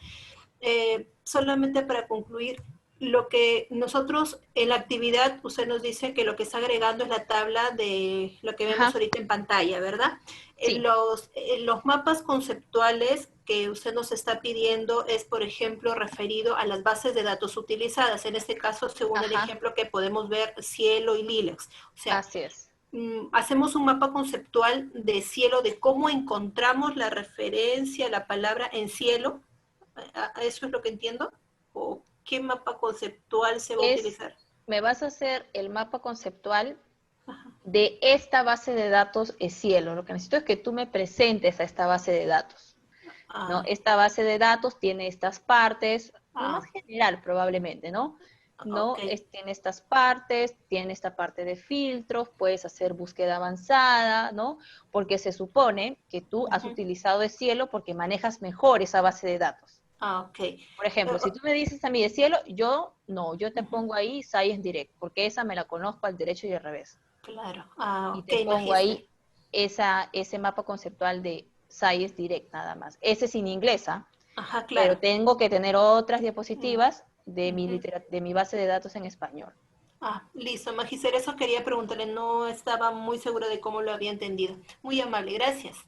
Solamente para concluir, lo que nosotros en la actividad, usted nos dice que lo que está agregando es la tabla de lo que vemos ahorita en pantalla, ¿verdad? Sí. Los mapas conceptuales que usted nos está pidiendo es, por ejemplo, referido a las bases de datos utilizadas. En este caso, según el ejemplo que podemos ver, Cielo y Lilacs. O sea, así es. Hacemos un mapa conceptual de Cielo, de cómo encontramos la referencia, la palabra en Cielo. ¿Eso es lo que entiendo? ¿O qué mapa conceptual se va a utilizar? Me vas a hacer el mapa conceptual de esta base de datos Cielo. Lo que necesito es que tú me presentes a esta base de datos. ¿No? Esta base de datos tiene estas partes, lo más general probablemente, ¿no? Tiene estas partes, tiene esta parte de filtros, puedes hacer búsqueda avanzada, ¿no? Porque se supone que tú has utilizado Cielo porque manejas mejor esa base de datos. Por ejemplo, si tú me dices a mí de Cielo, yo te pongo ahí Science Direct, porque esa me la conozco al derecho y al revés. Claro. Y te pongo ahí ese mapa conceptual de Science Direct nada más. Ese es en inglés, ¿ah? Claro. Pero tengo que tener otras diapositivas de mi base de datos en español. Listo, Magister, eso quería preguntarle, no estaba muy segura de cómo lo había entendido. Muy amable, gracias.